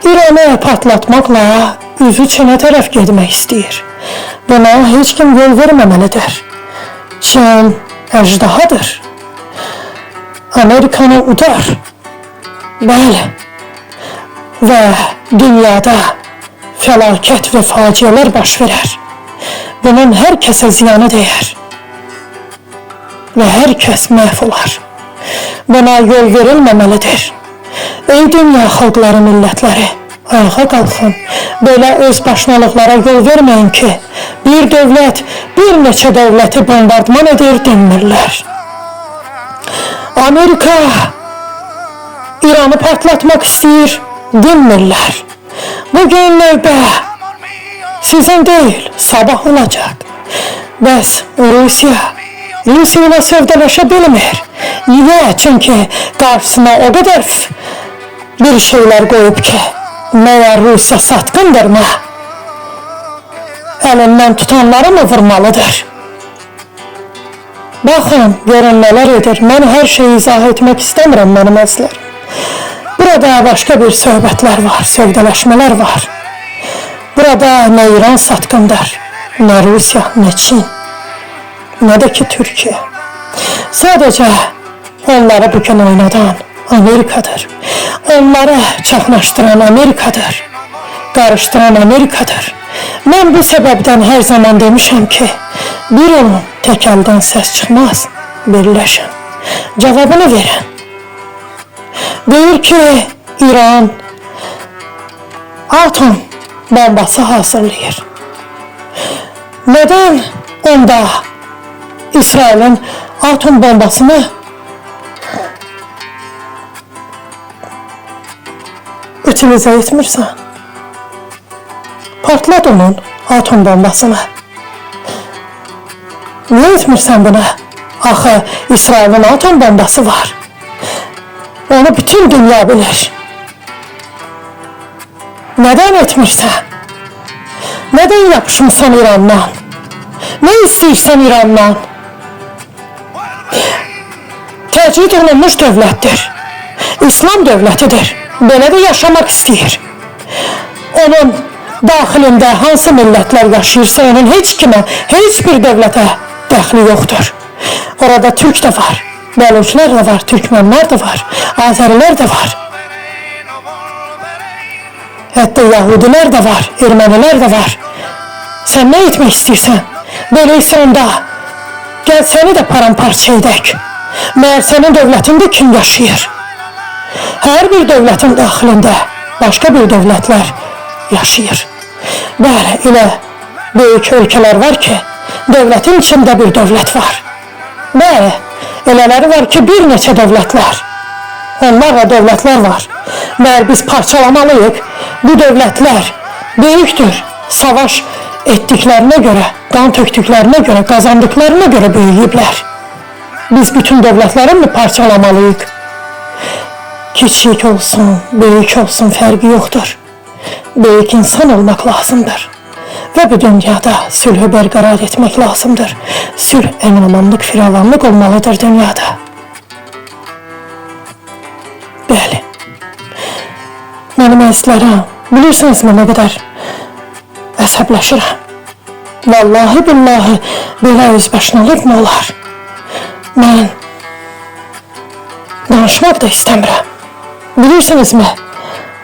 İranı partlatmaqla üzü Çinə tərəf getmək istəyir. Buna heç kim yol verməməlidir. Çin əjdahadır. Amerikanı udar. Bəli. Və dünyada fəlakət və faciələr baş verər. Bunun hər kəsə ziyanı dəyər. Və hər kəs məhv olar. Buna yol verilməməlidir. Ey dünya xalqları, millətləri, ayağa qalxın. Belə öz başınalıqlara yol verməyin ki, bir dövlət bir neçə dövləti bombardman edir demirlər. Amerika İranı partlatmaq istəyir demirlər. Bugün növbə sizin deyil, sabah olacaq. Bəs Rusiya ilə sövdələşə bilmir. Niyə? Çünki qarşısına o qədər bir şeylər qoyub ki, məyər Rusiya satqındırmı? Əlindən tutanları mı vurmalıdır? Baxın, görün nələr edir. Mən hər şeyi izah etmək istəmirəm mənim əzizlərim. Burada başqa bir söhbətlər var, sövdələşmələr var. Burada nə İran satqındır, nə Rusiya, nə Çin, nə də ki Türkiyə. Sadəcə onları bugün oynadan Amerikadır. Onları çaxnaşdıran Amerikadır. Qarışdıran Amerikadır. Mən bu səbəbdən hər zaman demişəm ki, bir olun, tək əldən səs çıxmaz, birləşin. Cavabını verin. Deyir ki, İran atom bombası hazırlayır. Neden onda İsrail'in atom bombasını utilize etmirsən? Partlat onun atom bombasını. Niye etmirsən buna? Axı İsrail'in atom bombası var. Onu bütün dünya bilir. Neden etmirsən? Neden yapışmışsan İrandan? Ne istiyorsan İrandan? Təcrid olunmuş dövlətdir. İslam dövlətidir. Belə də yaşamak istəyir. Onun daxilində hansı millətlər yaşayırsa onun heç kimə, heç bir dövlətə dəxli yoxdur. Orada Türk də var, Bəluçlar da var, Türkmenlər də var, Azərilər də var. Hətta Yahudilər də var, Ermənilər də var. Sən nə etmək istəyirsən? Böyleysə onda gəl səni də paramparça edək. Məyər sənin dövlətində kim yaşayır? Hər bir dövlətin daxilində başqa bir dövlətlər yaşayır. Bəli, elə böyük ölkələr var ki, dövlətin içində bir dövlət var. Bəli, elələri var ki, bir neçə dövlətlər. Onlarla dövlətlər var. Məyər biz parçalamalıyıq. Bu dövlətlər böyükdür. Savaş etdiklərinə görə, qan töktüklərinə görə, qazandıklarına görə böyüyüblər. Biz bütün dövlətləri mi parçalamalıyıq? Küçük olsun, böyük olsun fərqi yoxdur. Böyük insan olmaq lazımdır. Və bu dünyada sülhü bərqərar etmək lazımdır. Sülh, əmin-amanlıq, firavanlıq olmalıdır dünyada. Bəli. Mənim əzizlərəm, bilirsiniz nə qədər əsəbləşirəm. Vallahi billahi belə özbaşınalıq mı olar? Mən danışmaq da istəmirəm. Bilirsinizmi?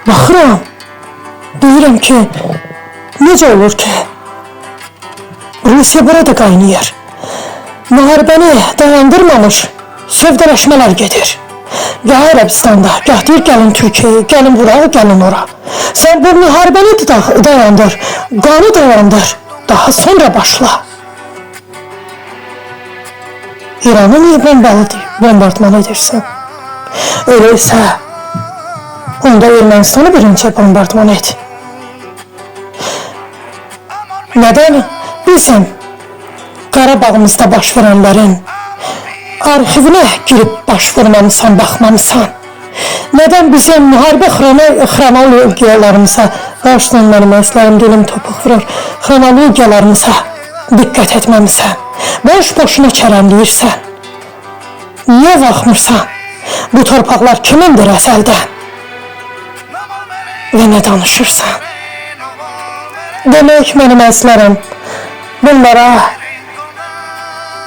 Baxıram, deyirəm ki, necə olur ki, Rusiya burada qaynayır. Müharibəni dayandırmamış sövdələşmələr gedir. Gah Ərəbistanda, gah deyir gəlin Türkiyəyə, gəlin bura, gəlin ora. Sən bu müharibəni dayandır, qanı dayandır, daha sonra başla. İranı niye bombardman edirsən? Öyleysə, onda Ermənistanı birinci bombardman et. Neden bizim Qarabağımızda baş verənlərin arxivinə girib baş vurmamısan, baxmamısan? Neden bizim müharibə xronologiyalarımıza, qarşıdan mənim əslərim dilim topuq vurur, xronologiyalarımıza diqqət etməmisən? Boş-boşuna çərəmləyirsən. Niyə baxmırsan? Bu torpaqlar kimindir əzəldən? Və nə danışırsan? Demək mənim əzizlərim, bunlara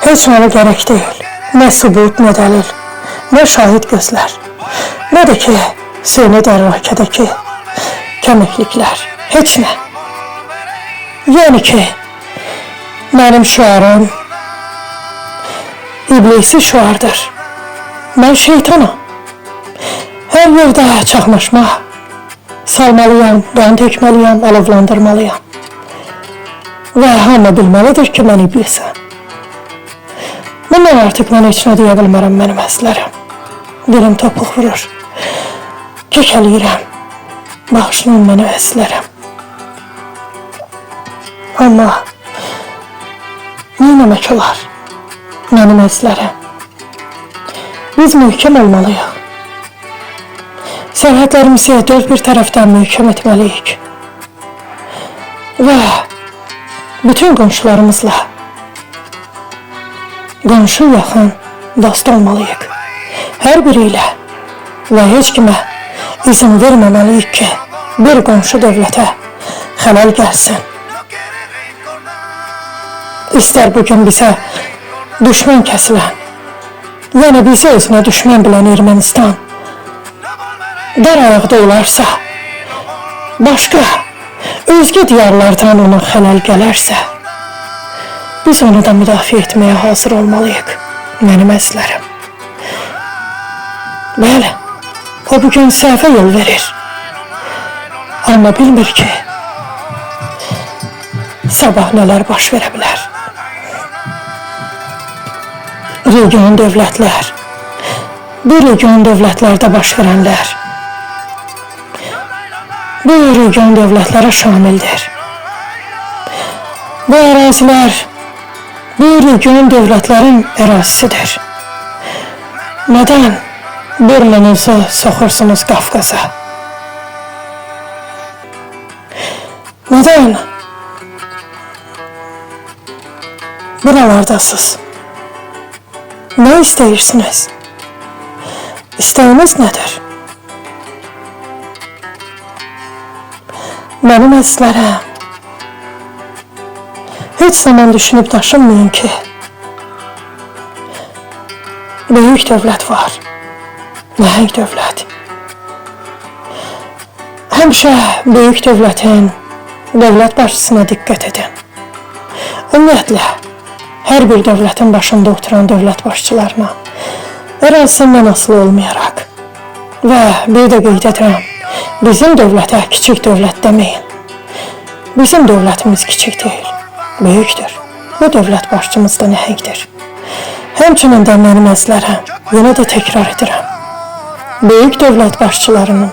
heç mənə gərək deyil. Nə sübut, nə dəlil, nə şahid gözlər, nə də ki, Süni dərrakədəki kəmikliklər, heç nə. Yəni ki, mənim şüarım iblisi şüardır. Mən şeytanım. Hər yerdə çaxnaşma salmalıyam, qan tökməliyəm, alovlandırmalıyam. Və hamı bilməlidir ki, mən iblisəm. Bundan artıq mən heç nə deyə bilmərəm mənim əzizlərim. Dilim topuq vurur. Kəkəliyirəm. Bağışlayın mənə əzizlərim. Amma neyləmək olar mənim əzizlərim? Biz möhkəm olmalıyıq. Sərhədlərimizi dörd bir tərəfdən möhkəm etməliyik. Və bütün qonşularımızla qonşu yaxın dost olmalıyıq. Hər biri ilə və heç kimə izin verməməliyik ki, bir qonşu dövlətə xələl gəlsin. İstər bugün bizə düşmən kəsilən, yəni bizi özünə düşmən bilən Ermənistan dar ayaqda olarsa, başqa, özgə diyarlardan ona xələl gələrsə, biz onu da müdafiə etməyə hazır olmalıyıq, mənim əzizlərim. Bəli, o bugün səhvə yol verir. Amma bilmir ki, sabah nələr baş verə bilər. Region dövlətlər, bu region dövlətlərdə baş verənlər, bu region dövlətlərə şamildir. Bu ərazilər, bu region dövlətlərin ərazisidir. Nədən burnunuzu soxursunuz Qafqaza? Nədən buralardasınız? Nə istəyirsiniz? İstəyiniz nədir? Mənim əzizlərəm, heç zaman düşünüb daşınmayın ki, böyük dövlət var, nəhəng dövlət. Həmişə böyük dövlətin, dövlət başçısına diqqət edin. Ümumiyyətlə, hər bir dövlətin başında oturan dövlət başçılarına ərazisindən asılı olmayaraq və bir də qeyd edirəm, bizim dövlətə kiçik dövlət deməyin. Bizim dövlətimiz kiçik deyil, böyükdür. Bu dövlət başçımız da nəhəngdir. Həmçinin də mənim əzizlərəm, yenə də təkrar edirəm. Böyük dövlət başçılarının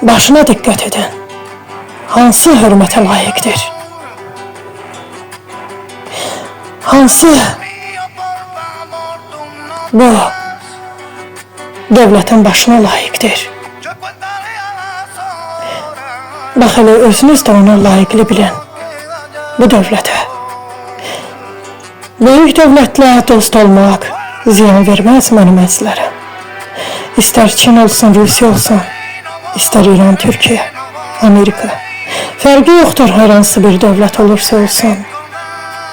başına diqqət edin. Hansı hörmətə layiqdir? Hansı bu dövlətin başına layiqdir? Bax, elə özünüz də ona layiqli bilin, bu dövlətə. Böyük dövlətlə dost olmaq ziyan verməz mənim əzizlərəm. İstər Çin olsun, Rusiya olsun, istər İran, Türkiyə, Amerika. Fərqi yoxdur, hər hansı bir dövlət olursa olsun.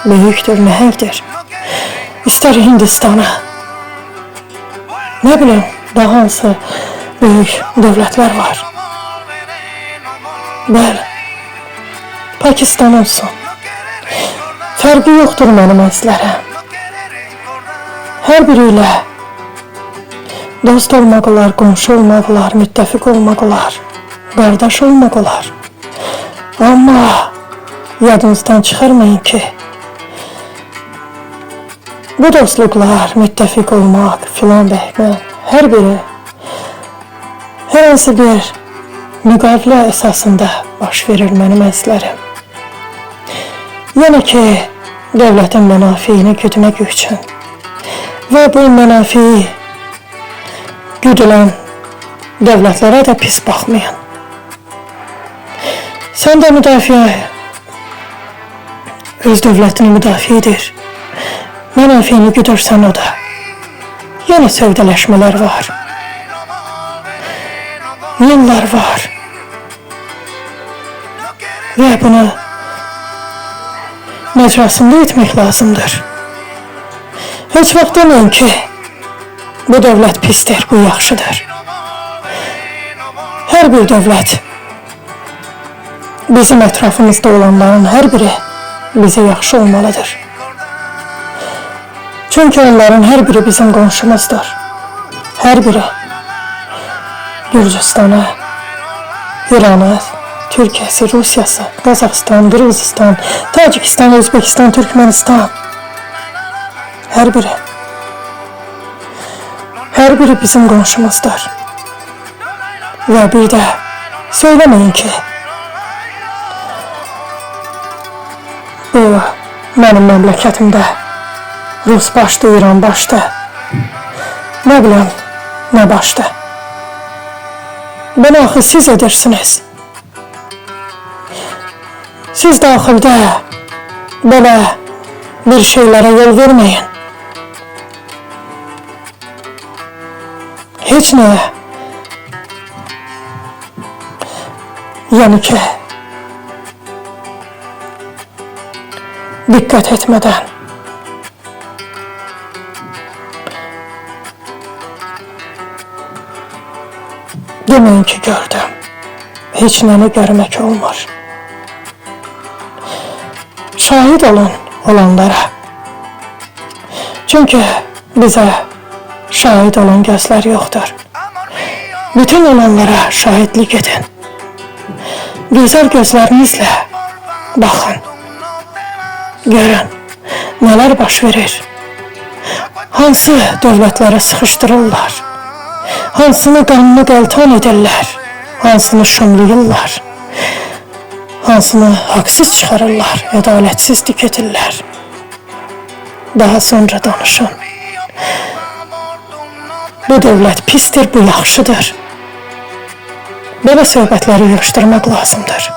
Böyükdür, nəhəngdir. İstər Hindistana, nə bilim, daha hansı böyük dövlətlər var. Bəli, Pakistan olsun. Fərqi yoxdur mənim əzizlərəm. Hər biri ilə dost olmaq olar, qonşu olmaq olar, müttəfiq olmaq olar, qardaş olmaq olar. Amma yadınızdan çıxarmayın ki, bu dostluqlar, müttəfiq olmaq filan bəhmə, hər biri hər hansı bir müqavilə əsasında baş verir mənim əzizlərim. Yəni ki, dövlətin mənafeyini güdmək üçün və bu mənafeyi güdülən dövlətlərə də pis baxmayın. Sən də müdafiə, öz dövlətini müdafiə edir. Mənafeyini güdürsən o da. Yəni sövdələşmələr var. Yıllar var. Və bunu məcrasında etmək lazımdır. Heç vaxt deməyin ki, bu dövlət pisdir, bu yaxşıdır. Hər bir dövlət, bizim ətrafımızda olanların hər biri bizə yaxşı olmalıdır. Çünki onların hər biri bizim qonşumuzdur. Hər biri Gürcüstanı, İranı, Türkiyəsi, Rusiyası, Qazaxıstan, Qırğızistan, Tacikistan, Özbekistan, Türkmenistan. Hər biri bizim qonşumuzdur. Və bir də söyləməyin ki, bu mənim məmləkətimdə Rus başdı, İran başdı, nə biləm, nə başdı. Bunu axı siz edirsiniz. Siz daxildə belə bir şeylərə yol verməyin. Heç nəyə. Yəni ki, diqqət etmədən. Deməyin ki, gördüm. Heç nəni görmək olmur. Şahid olun olanlara. Çünki bizə şahid olan gözlər yoxdur. Bütün olanlara şahitlik edin. Güzel gözlerinizle bakın. Görün neler baş verir. Hansı dövlətlərə sıxışdırırlar. Hansını qanını qəltan edirlər. Hansını şumlayırlar. Hansını haqsız çıxarırlar, ədalətsizlik edirlər. Daha sonra danışın. Bu dövlət pisdir, bu yaxşıdır. Belə söhbətləri yığışdırmaq lazımdır.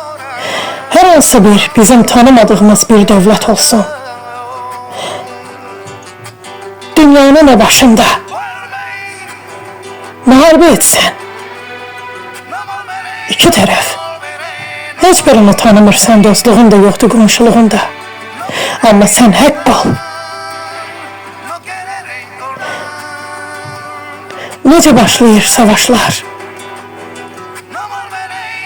Hər hansı bir bizim tanımadığımız bir dövlət olsun. Dünyanın o başında müharibə etsin. İki tərəf. Heç birini tanımırsan, dostluğun da yoxdur, qonşuluğun da. Amma sən haqq ol. Necə başlayır savaşlar?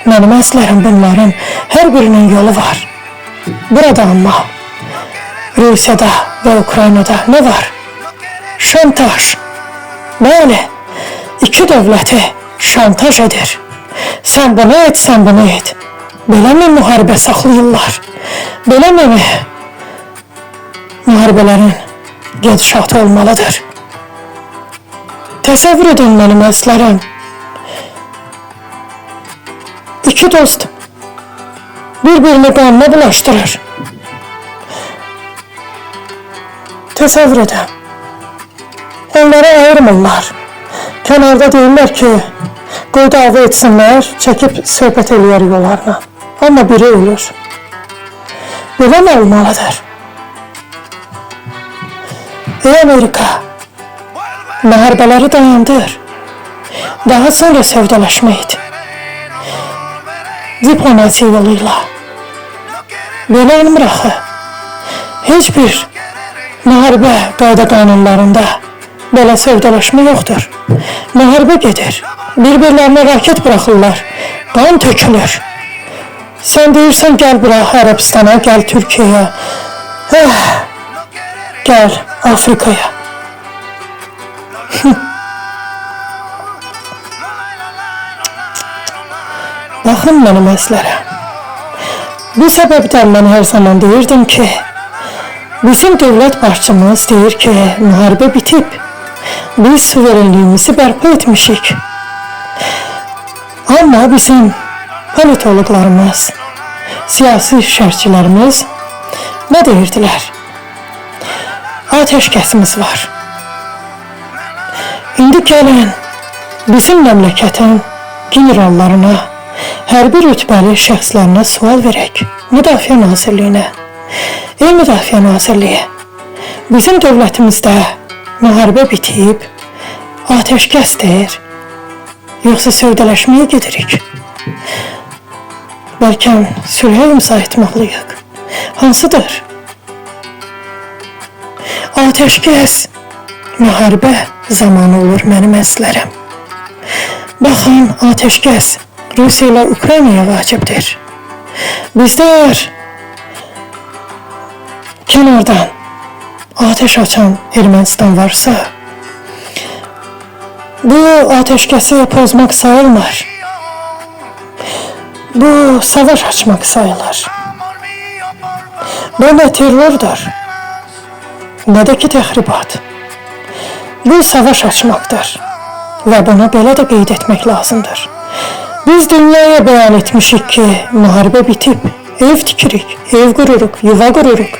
Mənim əzlərim bunların hər birinin yolu var. Burada amma Rusiyada və Ukraynada nə var? Şantaj. Bəli, iki dövləti şantaj edir. Sən bunu et, sən bunu et. Beləmi müharibə saxlayırlar? Beləmi müharibələrin gedişatı olmalıdır? Təsəvvür edin mənim əzlərim. İki dost bir-birini qanına bulaşdırır. Təsəvvür edin. Onları ayırmırlar. Kənarda deyirlər ki, qoy dava etsinlər, çəkib söhbət eləyər yollarına. Amma biri ölür. Belə mi olmalıdır? Ey Amerika, müharibələri dayandır. Daha sonra sövdələşmə et. Diplomasi yoluyla. Belə olmur axı. Heç bir müharibə qayda qanunlarında belə sövdələşmə yoxdur. Müharibə gedir. Bir-birlərinə raket buraxırlar. Qan tökülür. Sən deyirsən, gəl bura Ərəbistana, gəl Türkiyəyə, gəl Afrikaya. Baxın mənim əzlərə. Bu səbəbdən mən hər zaman deyirdim ki, bizim dövlət başçımız deyir ki, müharibə bitib. Biz suverenliyimizi bərpa etmişik. Amma bizim politologlarımız, siyasi şərhçilərimiz nə deyirdilər? Ateşkəsimiz var. İndi gəlin bizim məmləkətin generallarına, hərbi rütbəli şəxslərinə sual verək. Müdafiə Nazirliyinə. Ey Müdafiə Nazirliyi, bizim dövlətimizdə müharibə bitib, ateşkəsdir, yoxsa sövdələşməyə gedirik? Bəlkə sülhə imza etməliyik. Hansıdır? Ateşkəs müharibə zamanı olur mənim əzlərim. Baxın, ateşkəs Rusiya ilə Ukraynaya vacibdir. Bizlər kənardan ateş açan Ermənistan varsa, bu ateşkəsi pozmaq sayılmır. Bu savaş açmaq sayılır. Bu nə terrordur, nə də ki təxribat. Bu savaş açmaqdır və bunu belə də qeyd etmək lazımdır. Biz dünyaya bəyan etmişik ki, müharibə bitib, ev tikirik, ev qururuq, yuva qururuq.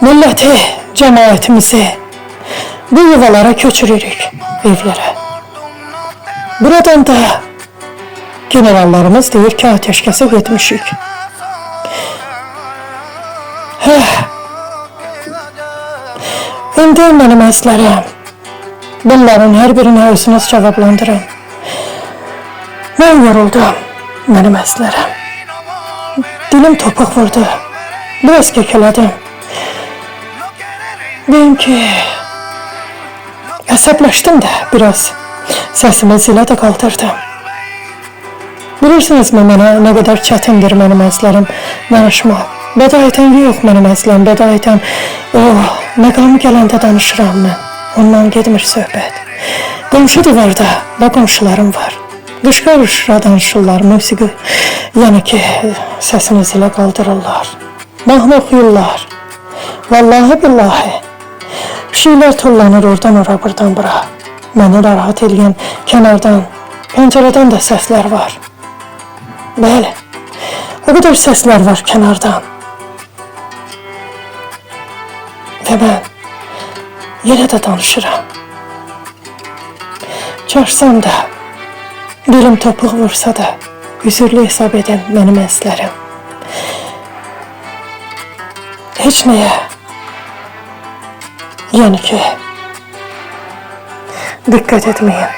Milləti, cəmaətimizi bu yuvalara köçürürük, evlərə. Buradan da generallarımız deyir ki, ateşkəsə getmişik. İndi mənim əzlərəm, bunların hər birini özünüz cavablandırın. Mən yoruldum, mənim əzlərəm. Dilim topuq vurdu, biraz kəkələdim. Deyim ki, əsəbləşdim də biraz, səsimi zilə də qaldırdım. Bilirsinizmi mənə nə qədər çətindir mənim əzlərim danışmaq? Bədayətən yox mənim əzləm, bədayətən məqamı gələndə danışıram mən. Ondan gedmir söhbət. Qonşu divarda və qonşularım var. Qışqırışla danışırlar, musiqi, yəni ki, səsini zilə qaldırırlar. Mahnı oxuyurlar. Vallahi billahi. Pişiklər tullanır oradan ora, buradan bura. Məni narahat edən kənardan, pəncərədən də səslər var. Bəli, o qədər səslər var kənardan. Və mən yenə də danışıram. Çaşsam da, dilim topuq vursa da, üzürlü hesab edən mənim əzlərim. Heç nəyə, yəni ki, diqqət etməyin.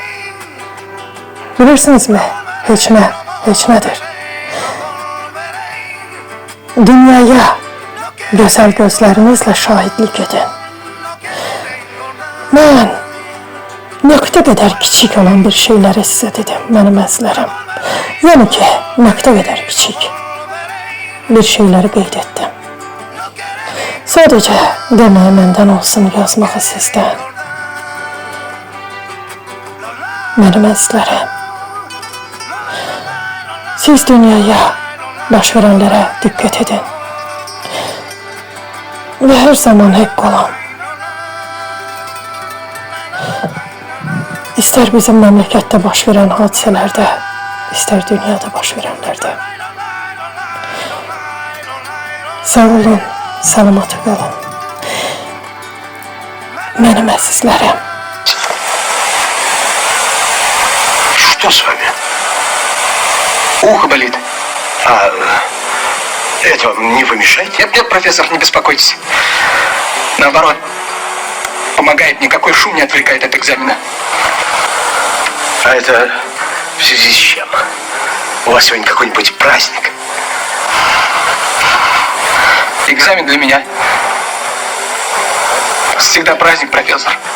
Bilirsinizmi, heç nədir. Dünyaya gözəl gözlərinizlə şahidlik edin. Mən nöqtə qədər kiçik olan bir şeyləri sizə dedim, mənim əzlərim. Yəni ki, nöqtə qədər kiçik bir şeyləri qeyd etdim. Sadəcə deməyə məndən olsun, yazmağı sizdən. Mənim əzlərim, siz dünyaya baş verənlərə diqqət edin və hər zaman haqq olun. İstər bizim məmləkətdə baş verən hadisələrdə, istər dünyada baş verənlərdə. Sağ olun, salamat qalın. Mənim əzizlərim. Что с вами? Ухо болит. Это вам не помешает? Нет, профессор, не беспокойтесь. Наоборот, помогает, никакой шум не отвлекает от экзамена. А это в связи с чем? У вас сегодня какой-нибудь праздник? Экзамен для меня всегда праздник, профессор.